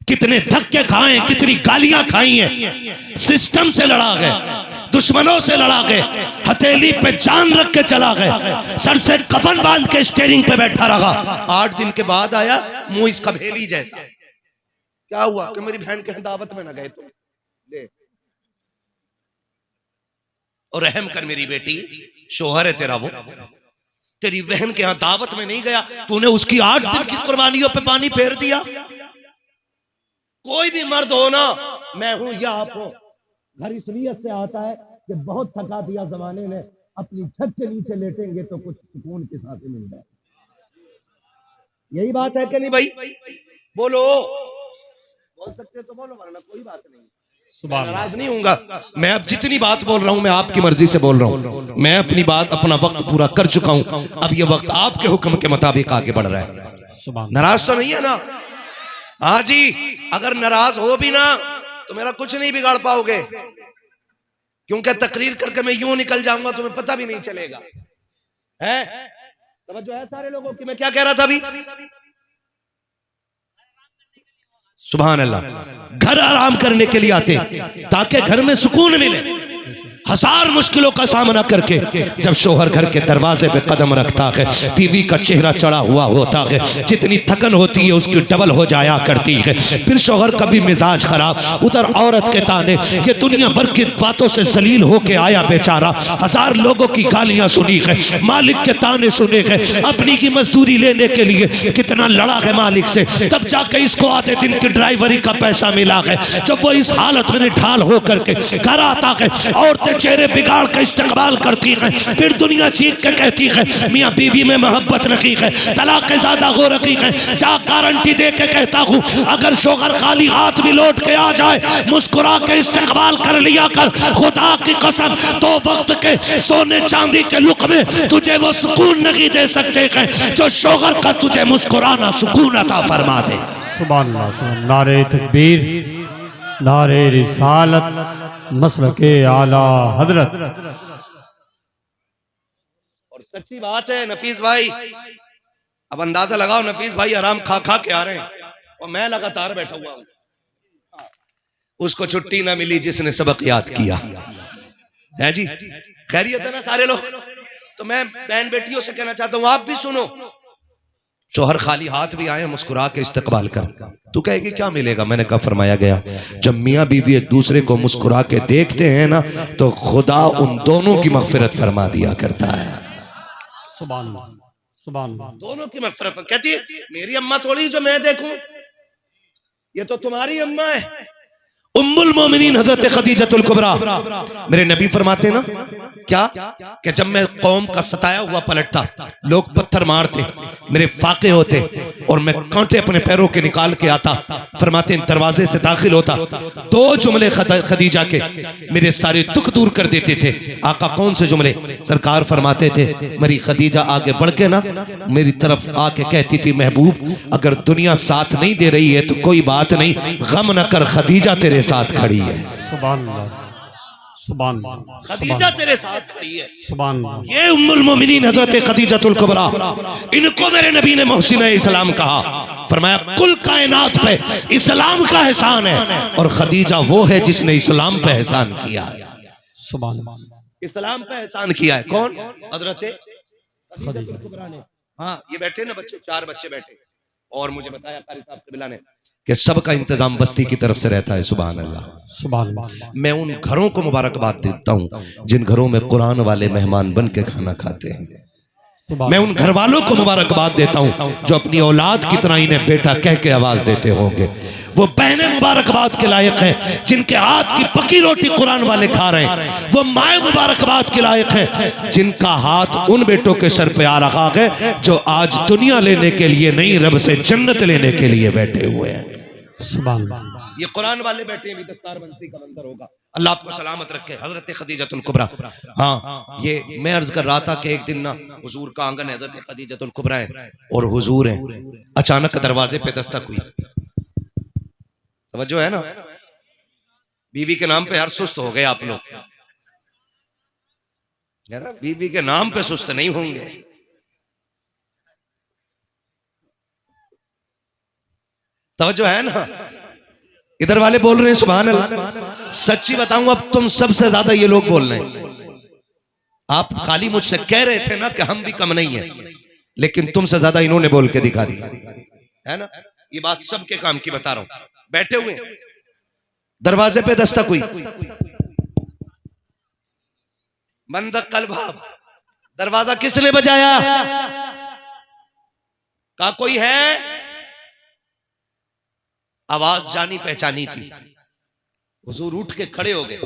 कितने धक्के खाए, कितनी गालियां खाई हैं, सिस्टम से लड़ा गए, दुश्मनों से लड़ा गए, हथेली पे जान रख के चला गए, सर से कफन बांध के स्टीयरिंग पे बैठा रहा। 8 दिन के बाद आया, मुंह इसका भेली जैसा। क्या हुआ कि मेरी बहन के दावत में ना गए तुम, ले और रहम कर मेरी बेटी, शोहर है तेरा वो, तेरी बहन के यहां दावत में नहीं गया, तूने उसकी 8 दिन की कुर्बानियों पे पानी फेर दिया। कोई भी मर्द हो ना, मैं हूं या आप हो, घर इस नीयत से आता है कि बहुत थका दिया जमाने ने, अपनी छत के नीचे लेटेंगे तो कुछ सुकून की सांसें मिल जाए। यही बात है कि नहीं भाई? बोलो। बोल सकते तो बोलो, वरना कोई बात नहीं। सुभान नाराज नहीं हूंगा। मैं अब जितनी बात बोल रहा हूं मैं आपकी मर्जी से बोल रहा हूं। मैं अपनी बात अपना वक्त पूरा कर चुका हूं। अब ये वक्त आपके हुक्म के मुताबिक आगे बढ़ रहा है। सुभान नाराज तो नहीं है ना? हाँ जी, अगर नाराज हो भी ना तो मेरा कुछ नहीं बिगाड़ पाओगे, क्योंकि तकरीर करके मैं यूं निकल जाऊंगा तुम्हें पता भी नहीं चलेगा। है तवज्जो है सारे लोगों की? मैं क्या कह रहा था अभी? सुभान अल्लाह। घर आराम करने के लिए आते ताकि घर में सुकून मिले। हजार मुश्किलों का सामना करके जब शोहर घर के दरवाजे पे कदम रखता है, बीवी का चेहरा चढ़ा हुआ होता है, जितनी थकन होती है उसकी डबल हो जाया करती है। फिर शोहर का भी मिजाज खराब, उधर औरत के ताने, ये दुनिया भर की बातों से जलील होके आया बेचारा, हजार लोगों की गालियां सुनी है, मालिक के ताने सुने हैं, अपनी की मजदूरी लेने के लिए कितना लड़ा है मालिक से, तब जाके इसको आधे दिन की ड्राइवरी का पैसा मिला है। जब वो इस हालत में ढाल होकर के घर आता है, औरतें चेहरे बिगाड़ का इस्तेमाल करती है, फिर दुनिया चीख के कहती है मियाँ बीवी में मोहब्बत रखी है, तलाक ज्यादा हो रखी है। जा गारंटी दे के कहता हूँ, अगर शोहर खाली हाथ भी लौट के आ जाए, मुस्कुरा के इस्तेमाल कर लिया कर, खुदा की कसम तो वक्त के सोने चांदी के लुक में तुझे वो सुकून नहीं दे सकते हैं जो शोहर का तुझे मुस्कुराना सुकून अता फरमा दे। सुभान अल्लाह। नारे तकबीर, नारे रिसालत, मसलके आला हजरत। और सच्ची बात है नफीस भाई, अब अंदाजा लगाओ, नफीस भाई आराम खा खा के आ रहे हैं और मैं लगातार बैठा हुआ हूं। उसको छुट्टी ना मिली जिसने सबक याद किया है। जी खैरियत है ना सारे लोग? तो मैं बहन बेटियों से कहना चाहता हूं, आप भी सुनो। शोहर खाली हाथ भी आए, मुस्कुरा के इस्तकबाल कर, तू कहेगी क्या मिलेगा? मैंने कहा फरमाया गया, जब मियाँ बीवी एक दूसरे को मुस्कुरा के देखते हैं ना तो खुदा उन दोनों की मगफिरत फरमा दिया करता है। सुभान सुभान। दोनों की मगफिरत। कहती है मेरी अम्मा थोड़ी जो मैं देखूं, ये तो तुम्हारी अम्मा है। उम्मुल मोमिनीन हजरत खदीजतुल कुबरा, मेरे नबी फरमाते ना क्या कि जब मैं कौम का सताया हुआ पलटता, लोग पत्थर मारते, मेरे फाके होते और मैं कांटे अपने पैरों के निकाल के आता, फरमाते दरवाजे से दाखिल होता, दो जुमले खदीजा के मेरे सारे दुख दूर कर देते थे। आका कौन से जुमले? सरकार फरमाते थे मेरी खदीजा आगे बढ़ के ना मेरी तरफ आके कहती थी, महबूब अगर दुनिया साथ नहीं दे रही है तो कोई बात नहीं, गम न कर, खदीजा तेरे साथ खड़ी है। सुभान अल्लाह। सुभान खदीजा तेरे साथ खड़ी है। सुभान। ये उम्मुल मोमिनीन हजरत खदीजतुल कुबरा, इनको मेरे नबी ने मोहसिना इस्लाम कहा। फरमाया कुल कायनात पे इस्लाम का एहसान है और खदीजा वो है जिसने इस्लाम पे एहसान किया है। सुभान। इस्लाम पे एहसान किया है कौन? हजरत खदीजतुल कुबरा ने। हाँ ये बैठे ना बच्चे, 4 बच्चे बैठे, और मुझे बताया कारी साहब कबीला ने कि सबका इंतजाम बस्ती की तरफ से रहता है। सुभान अल्लाह। सुभान। मैं उन घरों को मुबारकबाद देता हूं जिन घरों में कुरान वाले मेहमान बन के खाना खाते हैं। मैं उन घर वालों को मुबारकबाद देता हूं जो अपनी औलाद की तरह इन्हें बेटा कह के आवाज देते होंगे। वो बहनें मुबारकबाद के लायक हैं जिनके हाथ की पकी रोटी कुरान वाले खा रहे हैं। वो माए मुबारकबाद के लायक हैं जिनका हाथ उन बेटों के सर पे आ रहा है जो आज दुनिया लेने के लिए नहीं, रब से जन्नत लेने के लिए बैठे हुए हैं। सुभान। ये कुरान वाले बैठे भी दस्तार बंदी का मंजर होगा। अल्लाह आपको सलामत रखे। हजरत खदीजतुल कुबरा। हाँ ये मैं अर्ज कर रहा था कि एक दिन ना हुजूर का आंगन हजरत खदीजतुल कुबरा है और हुजूर है। अचानक दरवाजे पे दस्तक हुई। तवज्जो है ना? बीवी के नाम पे हर सुस्त हो गए आप लोग, बीवी के नाम पे सुस्त नहीं होंगे। तवज्जो है ना? इधर वाले बोल रहे हैं सुभान अल्लाह। सच्ची बताऊं अब तुम सबसे ज्यादा ये लोग बोल रहे हैं। आप खाली मुझसे कह रहे थे ना कि हम भी कम नहीं है, लेकिन तुमसे ज्यादा इन्होंने बोल के दिखा दी है ना। ये बात सबके काम की बता रहा हूं। बैठे हुए दरवाजे पे दस्तक हुई, बंद कल्भाब। दरवाजा किसने बजाया? का कोई है? आवाज जानी पहचानी थी। हुजूर उठ के खड़े हो गए,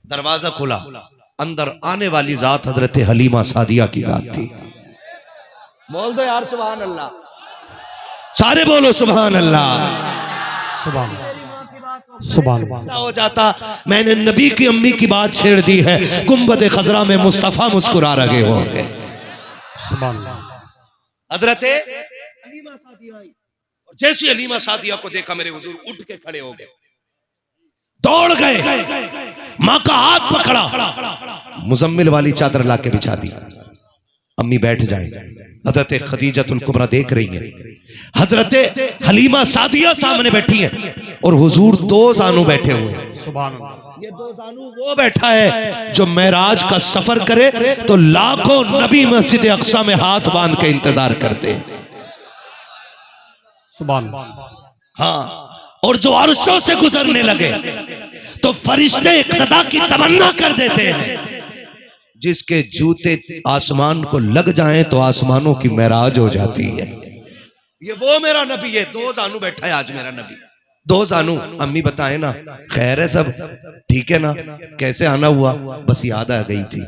दरवाजा खुला, अंदर आने वाली जात हजरत हलीमा सादिया की जात थी। बोल दो यार सुभान अल्लाह, सारे बोलो सुभान अल्लाह। सुभान सुभान क्या हो जाता, मैंने नबी की अम्मी की बात छेड़ दी है, गुंबद खजरा में मुस्तफा मुस्कुरा रहे होंगे। सुभान हजरते हलीमा सादिया आई और जैसे हलीमा सादिया को देखा मेरे हुजूर उठ के खड़े हो गए, दौड़ गए, मां का हाथ पकड़ा, मुजम्मिल वाली चादर लाके बिछा दी, अम्मी बैठ जाए। हजरत खदीजतुल कुबरा देख रही है, हजरत हलीमा सादिया सामने बैठी है और हुजूर दो जानू बैठे हुए हैं। सुभान ये दो जानू वो बैठा है जो मेराज का सफर करे तो लाखों नबी मस्जिद अक्सा में हाथ बांध के इंतजार करते हैं। सुभान हाँ, और जो अर्शों से गुजरने लगे तो फरिश्ते खुदा की तमन्ना कर देते हैं, जिसके जूते आसमान को लग जाएं तो आसमानों की मेराज हो जाती है। ये वो मेरा नबी है, दो जानू बैठा है आज मेरा नबी, दो जानू। अम्मी बताए ना, खैर है सब ठीक है ना, कैसे आना हुआ, बस याद आ गई थी।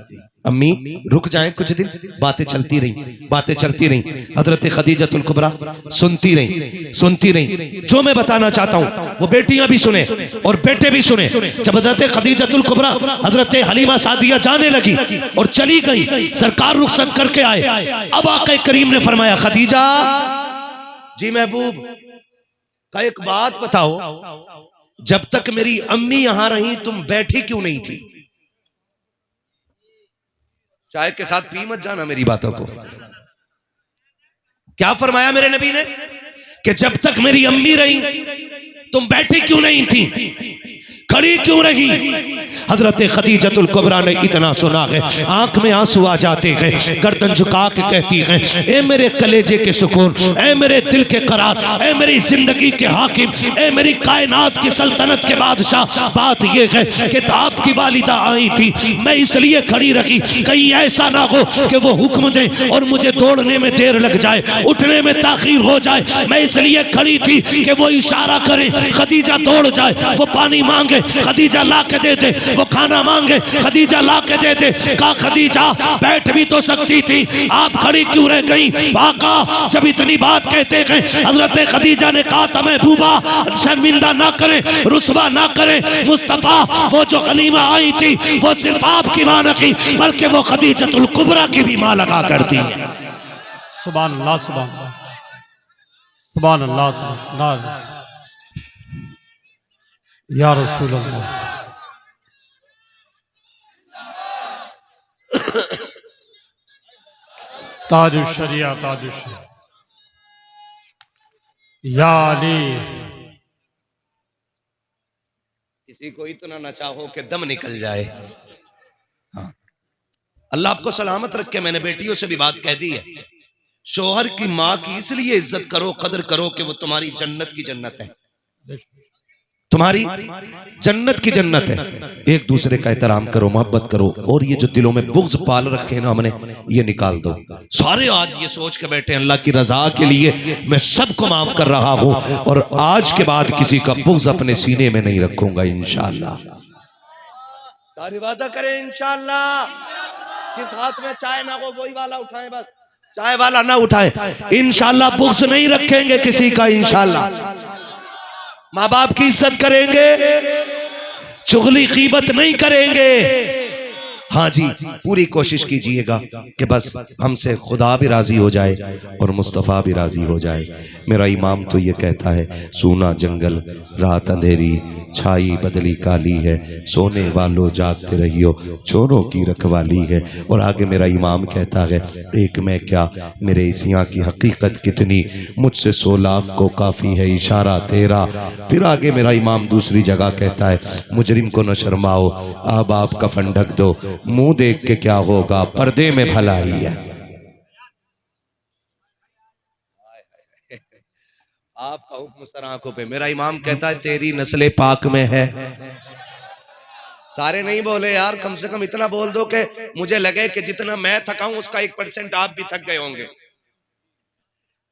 अम्मी रुक जाएं कुछ दिन, बातें चलती रही, बातें चलती रही। हजरत खदीजतुल कुबरा सुनती रही। जो मैं बताना चाहता हूं वो बेटियां भी सुने और बेटे भी सुने। जब हजरत खदीजतुल कुबरा हजरत हलीमा सादिया जाने लगी और चली गई, सरकार रुखसत करके आए। अब आके करीम ने फरमाया, खदीजा जी महबूब का एक बात बताओ, जब तक मेरी अम्मी यहां रही तुम बैठी क्यों नहीं थी? चाय के साथ पी मत जाना मेरी बातों को। क्या फरमाया मेरे नबी ने कि जब तक मेरी अम्मी रही तुम बैठी क्यों नहीं थी, खड़ी क्यों रही? हजरत खदीजतुल कुबरा ने इतना सुना है, आंख में आंसू आ जाते हैं, गर्दन झुका के कहती हैं, ए मेरे कलेजे के सुकून, ए मेरे दिल के करार, ए मेरी जिंदगी के हाकिम, ए मेरी कायनात की सल्तनत के बादशाह, बात यह है कि आपकी वालिदा आई थी, मैं इसलिए खड़ी रखी कहीं ऐसा ना हो कि वो हुक्म दे और मुझे दौड़ने में देर लग जाए, उठने में ताखीर हो जाए। मैं इसलिए खड़ी थी कि वो इशारा करे, खदीजा दौड़ जाए, वो पानी मांगे, खदीजा ला के दे दे, वो खाना मांगे, खदीजा ला के दे दे। कहा खदीजा बैठ भी तो सकती थी, आप खड़ी क्यों रह गई? आका जब इतनी बात कहते हैं, हजरत खदीजा ने कहा था महबूबा शर्मिंदा ना करे, रुसवा ना करे। मुस्तफा वो जो गनीमा आई थी वो सिर्फ आपकी मां नहीं बल्कि वो खदीजतुल कुबरा की भी मां लगा करती है। सुभान अल्लाह सुभान सुभान अल्लाह सुभान अल्लाह या रसूल अल्लाह। ताजुल शरिया ताजुल शरिया या अली। किसी को इतना न चाहो कि दम निकल जाए। हाँ, अल्लाह आपको सलामत रखे। मैंने बेटियों से भी बात कह दी है, शोहर की माँ की इसलिए इज्जत करो, कदर करो कि वो तुम्हारी जन्नत की जन्नत है, तुम्हारी जन्नत की जन्नत है। एक दूसरे का एहतराम करो, मोहब्बत करो, और ये जो दिलों में बुग़्ज़ पाल रखे हैं ना हमने, ये निकाल दो। सारे आज ये सोच के बैठे अल्लाह की रजा के लिए मैं सबको माफ कर रहा हूं और आज के बाद किसी का बुग़्ज़ अपने सीने में नहीं रखूंगा इंशाअल्लाह। सारे वादा करें इंशाअल्लाह। जिस हाथ में चाय ना हो वही वाला उठाएं, बस चाय वाला ना उठाएं। इंशाअल्लाह बुग़्ज़ नहीं रखेंगे किसी का इंशाअल्लाह। माँ बाप की इज्जत करेंगे, चुगली गीबत नहीं करेंगे। हाँ जी, पूरी कोशिश कीजिएगा कि बस हमसे खुदा भी राजी हो जाए और मुस्तफ़ा भी राजी हो जाए। मेरा इमाम तो ये कहता है, सूना जंगल रात अंधेरी, छाई बदली काली है, सोने वालों जागते रहियो, चोरों की रखवाली है। और आगे मेरा इमाम कहता है, एक मैं क्या मेरे इसियाँ की हकीकत कितनी, मुझसे 100 लाख को काफ़ी है इशारा तेरा। फिर आगे मेरा इमाम दूसरी जगह कहता है, मुजरिम को न शर्माओ, अब आप कफन ढक दो, मुंह देख के क्या होगा, पर्दे में भलाई है। आपका हुक्म सर आंखों पे। मेरा इमाम कहता है, तेरी नस्ले पाक में है। सारे नहीं बोले यार, कम से कम इतना बोल दो कि मुझे लगे कि जितना मैं थका हूं उसका 1% आप भी थक गए होंगे।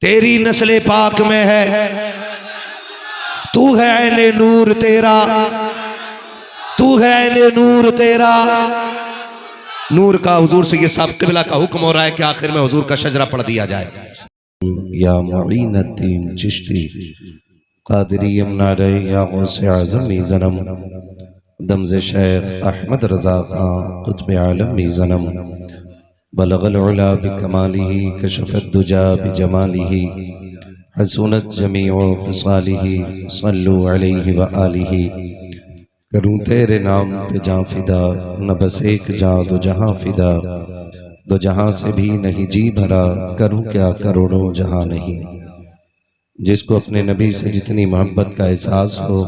तेरी नस्ले पाक में है, तू है ऐने नूर तेरा, तू है ऐने नूर तेरा। नूर का हुजूर से ये सब क़िबला का हुक्म हो रहा है कि आखिर में हुजूर का शजरा पढ़ दिया जाए। या मुईनुद्दीन चिश्ती कादरी यमुना रे या गौसे आज़म मीज़नम दमज़े शेख अहमद रज़ा खां कुतुब आलम मीज़नम बलगल उला बिकमालिही कशफत दुजा बिजमालिही हसूनत जमीउ खिसालिही सल्लु अलैहि व आलिही। करूं तेरे नाम पे जां फिदा, न बस एक जां दो जहां फिदा, दो जहां से भी नहीं जी भरा, करूं क्या करोड़ों जहां नहीं। जिसको अपने नबी से जितनी मोहब्बत का एहसास हो,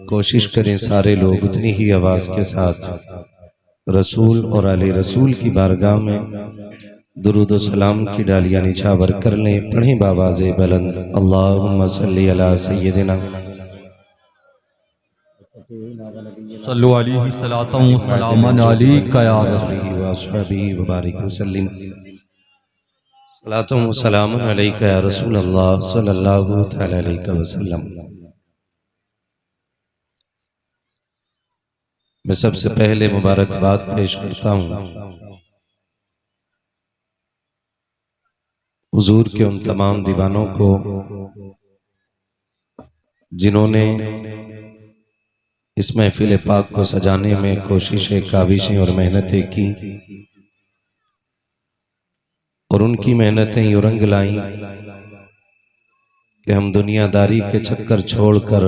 कोशिश करें सारे लोग उतनी ही आवाज़ के साथ रसूल और आले रसूल की बारगाह में दुरूद व सलाम की डालियां निछावर कर लें। पढ़ें बावाज़े बुलंद अल्लाहुम्मा सल्ली अला सय्यदिना सल्लु अलैहि सलातम व सलामन अलैका या रसूल। सलातुम व सलामुन अलैका या रसूल अल्लाह सल्लल्लाहु तआला अलैहि वसल्लम। मैं सबसे पहले मुबारकबाद पेश करता हूँ हुजूर के उन तमाम दीवानों को जिन्होंने इस महफिल पाक को सजाने में कोशिशें, काविशें और मेहनतें की, और उनकी मेहनतें यूं रंग लाईं कि हम दुनियादारी के चक्कर छोड़कर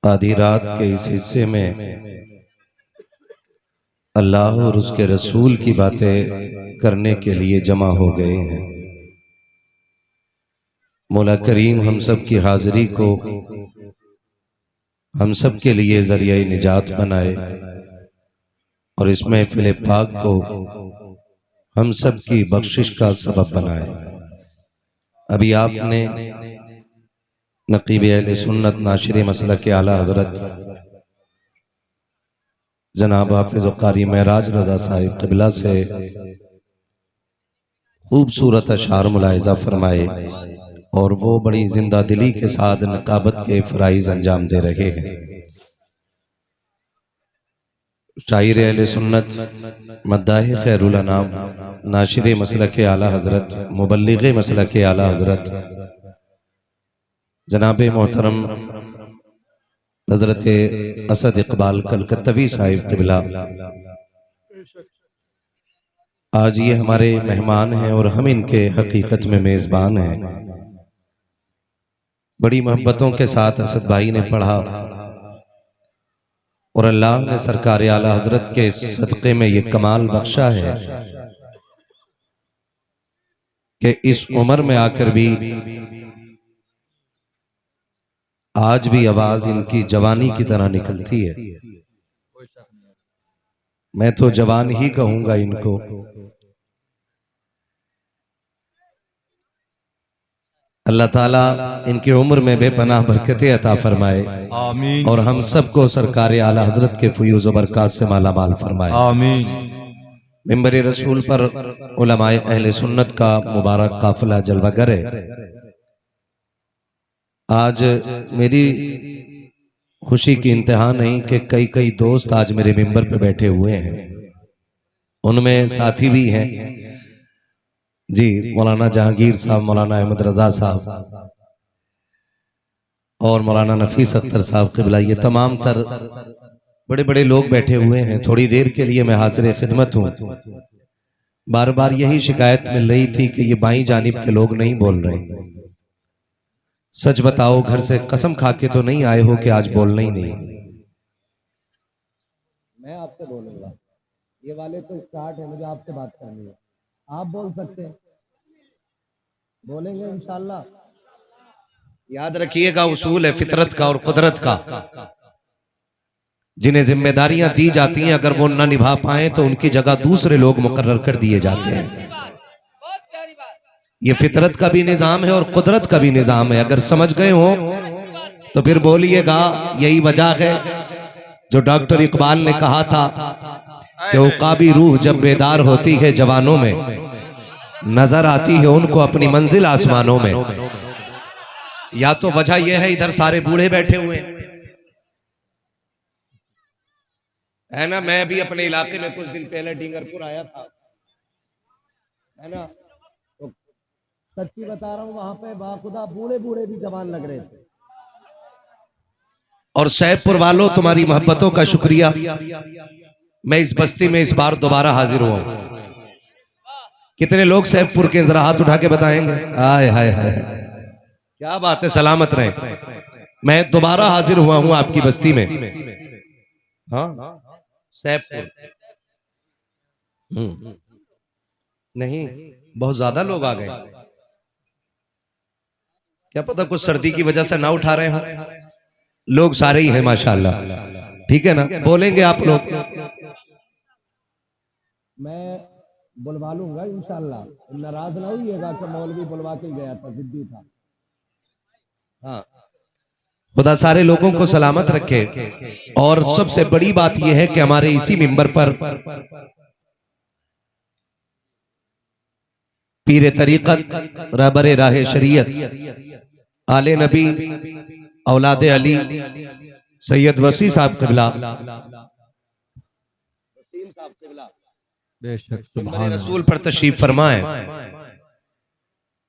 आधी रात के इस हिस्से में अल्लाह और उसके रसूल की बातें करने के लिए जमा हो गए हैं। मौला करीम हम सब की हाजिरी को हम सब के लिए जरिया निजात बनाए और इस महफिल पाक को हम सब की बख्शिश का सबब बनाए। अभी आपने नकीब अहले सुन्नत नाशिर मसलक आला हजरत जनाब हाफिज कारी महराज रजा साहिब क़िबला से खूबसूरत अशार मुलाहिजा फरमाए और वो बड़ी जिंदा दिली के साथ नकाबत के फ़राइज़ अंजाम दे रहे हैं। शायर अहले सुन्नत मद्दाह खैरुल अनाम नाशिर मसलक आला हजरत मुबल्लिग मसलक आला हजरत जनाब मोहतरम हजरत असद इकबाल कलकत्तवी साहिब क़िबला आज ये हमारे मेहमान हैं और हम इनके हकीकत में मेज़बान हैं। बड़ी मोहब्बतों के साथ असद भाई ने पढ़ा और अल्लाह ने सरकार आला हजरत के सदक़े में ये कमाल बख्शा है कि इस उम्र में आकर भी आज भी आवाज इनकी जवानी की तरह निकलती है। मैं तो जवान ही कहूंगा इनको। अल्लाह ताला इनकी उम्र में बेपनाह बरकतें अता फरमाए आमीन और हम सबको सरकार आला हजरत के फयूज़ व बरक़ात से माला माल फरमाए आमीन। मिंबर रसूल पर उलमाए अहले सुन्नत का मुबारक काफिला जलवागर है। आज मेरी खुशी की इंतहा नहीं कि कई कई दोस्त आज मेरे मिंबर पे बैठे हुए हैं। उनमें साथी भी हैं जी, मौलाना जहांगीर साहब, मौलाना अहमद रजा साहब और मौलाना नफीस अख्तर साहब क़िबला, ये तमाम तर बड़े बड़े लोग बैठे हुए हैं। थोड़ी देर के लिए मैं हाजिर खिदमत हूँ। बार बार यही शिकायत मिल रही थी कि ये बाईं जानिब के लोग नहीं बोल रहे। सच बताओ, घर से कसम खा के तो नहीं आए हो कि आज बोलना ही नहीं? मैं आपसे बोलूंगा, ये वाले तो स्टार्ट है, मुझे आपसे बात करनी है। आप बोल सकते हैं, बोलेंगे इंशाल्लाह। याद रखिएगा, उसूल है फितरत का और कुदरत का। जिन्हें जिम्मेदारियां दी जाती हैं, अगर वो ना निभा पाए तो उनकी जगह दूसरे लोग मुकर्रर कर दिए जाते हैं। ये फितरत का भी निजाम है और कुदरत का भी निजाम है। अगर समझ गए हो तो फिर बोलिएगा। यही वजह है जो डॉक्टर इकबाल ने कहा था कि उकाबी रूह जब बेदार होती है जवानों में, नजर आती है उनको अपनी मंजिल आसमानों में। या तो वजह यह है इधर सारे बूढ़े बैठे हुए है ना। मैं भी अपने इलाके में कुछ दिन पहले डींगरपुर आया था, है ना। तो सच्ची बता रहा हूँ, वहां पे बाखुदा बूढ़े बूढ़े भी जवान लग रहे थे। और सैफपुर वालों, तुम्हारी मोहब्बतों का शुक्रिया। मैं इस बस्ती में इस बार दोबारा हाजिर हुआ हूं। कितने लोग सैफपुर के, जरा हाथ उठा के बताएंगे। हाय हाय हाय, क्या बात है, सलामत रहे। मैं दोबारा हाजिर हुआ हूं आपकी बस्ती में। हाँ, सैफपुर। नहीं, बहुत ज्यादा लोग आ गए। क्या पता कुछ सर्दी की वजह से ना उठा रहे हो। लोग सारे ही हैं माशाल्लाह, ठीक है ना, बोलेंगे आप लोग। मैं बुलवा लूंगा इंशाल्लाह, नाराज ना होइएगा कि मौलवी बुलवा के गया था, जिद्दी था। हाँ, खुदा सारे लोगों को सलामत रखे। और सबसे बड़ी बात यह है कि हमारे इसी मिंबर पर पीर तरीक़त, रहबर राह शरीयत, आले नबी, औलाद अली, सैयद वसी साहब क़िबला, बेशक मिंबर सुभान रसूल पर तशरीफ फरमाए।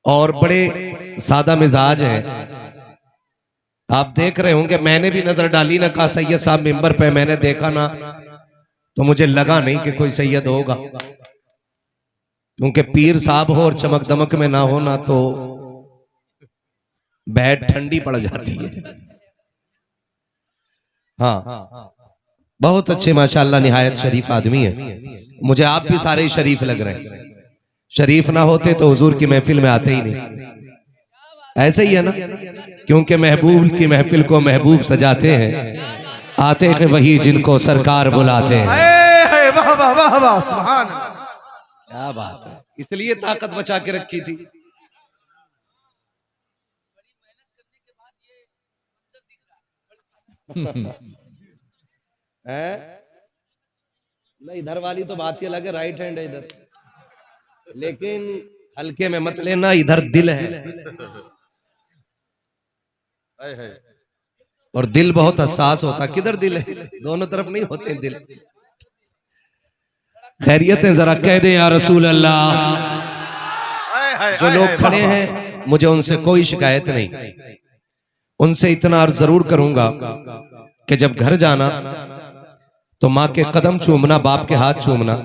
और बड़े सादा मिजाज हैं। आप देख रहे होंगे, मैंने भी नजर डाली ना, कहा सैयद साहब मिंबर पे, मैंने देखा ना तो मुझे लगा नहीं कि कोई सैयद होगा, क्योंकि पीर साहब हो और चमक दमक में ना हो ना तो बैठ ठंडी पड़ जाती है। हाँ, बहुत अच्छे माशाल्लाह, निहायत शरीफ आदमी है। मुझे आप भी सारे शरीफ लग रहे हैं। शरीफ ना होते तो हुजूर की महफिल में आते ही नहीं। ऐसे ही है ना, क्योंकि महबूब की महफिल को महबूब सजाते हैं, आते हैं वही जिनको सरकार बुलाते हैं। वाह वाह वाह वाह, सुभान अल्लाह। क्या बात है, इसलिए ताकत बचा के रखी थी। नहीं, इधर वाली तो बात ही अलग है, राइट हैंड है इधर, लेकिन हल्के में मत लेना, इधर दिल है। और दिल बहुत हसास होता। किधर दिल है, दोनों तरफ नहीं होते दिल। खैरियतें जरा कह दें या रसूल अल्लाह। जो लोग खड़े हैं, मुझे उनसे कोई शिकायत नहीं। उनसे इतना अर्ज जरूर करूंगा कि जब घर जाना तो माँ के कदम चूमना, बाप के हाथ चूमना,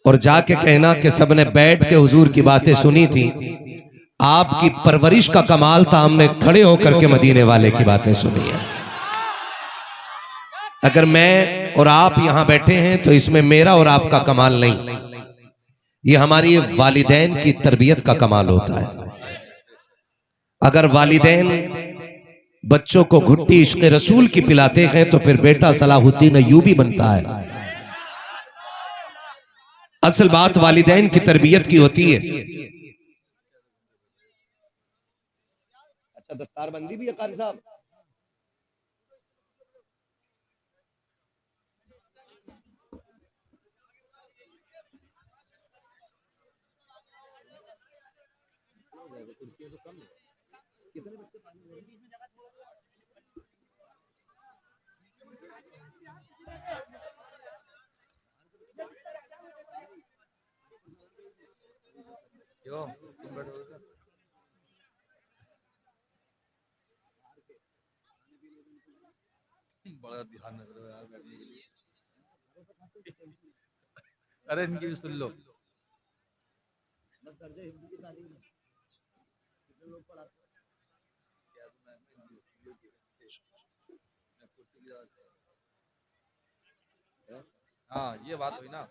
और जाके कहना कि सबने बैठ के हुजूर की बातें सुनी थी, आपकी परवरिश का कमाल था, हमने खड़े होकर के मदीने वाले की बातें सुनी है। अगर मैं और आप यहां बैठे हैं तो इसमें मेरा और आपका कमाल नहीं, ये हमारी वालिदैन की तरबियत का कमाल होता है। अगर वालिदैन बच्चों को घुट्टी इश्क़ रसूल की पिलाते हैं तो फिर बेटा सलाहुद्दीन अय्यूबी बनता है। असल बात वालिदैन की तरबियत की होती है। अच्छा, दस्तारबंदी भी है कारी साहब। क्यों तुम बैठोगे? बड़ा ध्यान रख रहे हो यार बैठने के लिए। अरे इनकी भी सुन लो। हाँ, ये बात हुई ना।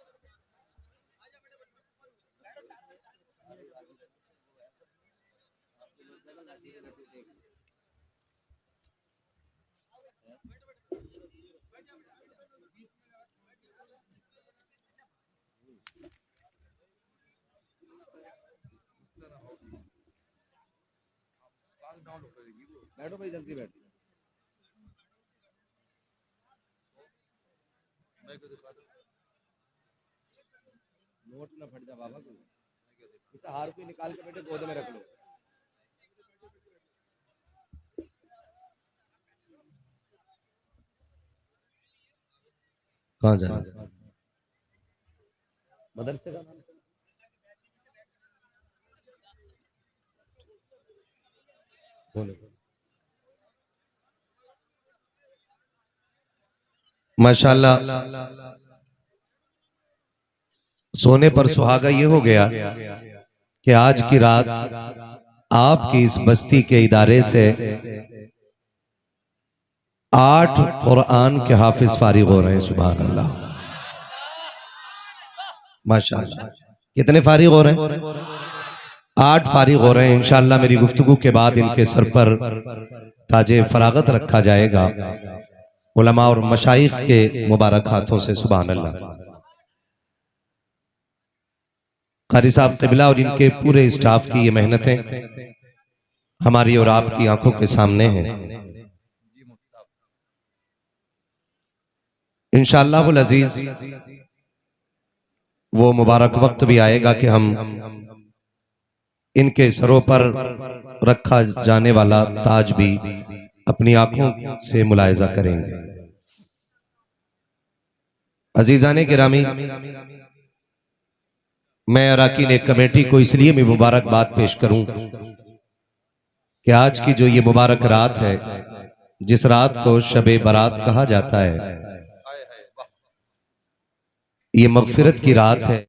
बैठो भाई, जल्दी बैठो। नोट ना फट जा बाबा को, इसे हार को निकाल के बेटे गोद में रख लो। कहाँ जा रहे हैं? मदरसे का नाम माशाल्लाह, सोने पर सुहागा ये हो गया कि आज की रात आपकी इस बस्ती के इदारे से 8 कुरान के हाफिज फारिग हो रहे हैं। सुभान अल्लाह, माशाल्लाह। कितने फारिग हो रहे हैं? 8 फारिग हो रहे हैं। इंशाअल्लाह मेरी गुफ्तगू के बाद इनके सर पर ताजे फरागत रखा जाएगा उलमा और मशाइख के मुबारक हाथों से। सुभान अल्लाह। कारी साहब क़िबला और इनके पूरे स्टाफ की ये मेहनतें हमारी और आपकी आंखों के सामने हैं। इंशाअल्लाहुल अजीज वो मुबारक वक्त भी आएगा कि हम इनके सरों पर रखा जाने वाला ताज भी अपनी आंखों से मुलाहिजा करेंगे। अजीजाने गिरामी, मैं अराकीन कमेटी को इसलिए भी मुबारकबाद पेश करूं कि आज की जो ये मुबारक रात है, जिस रात को शबे बारात कहा जाता है, ये मगफिरत की रात है।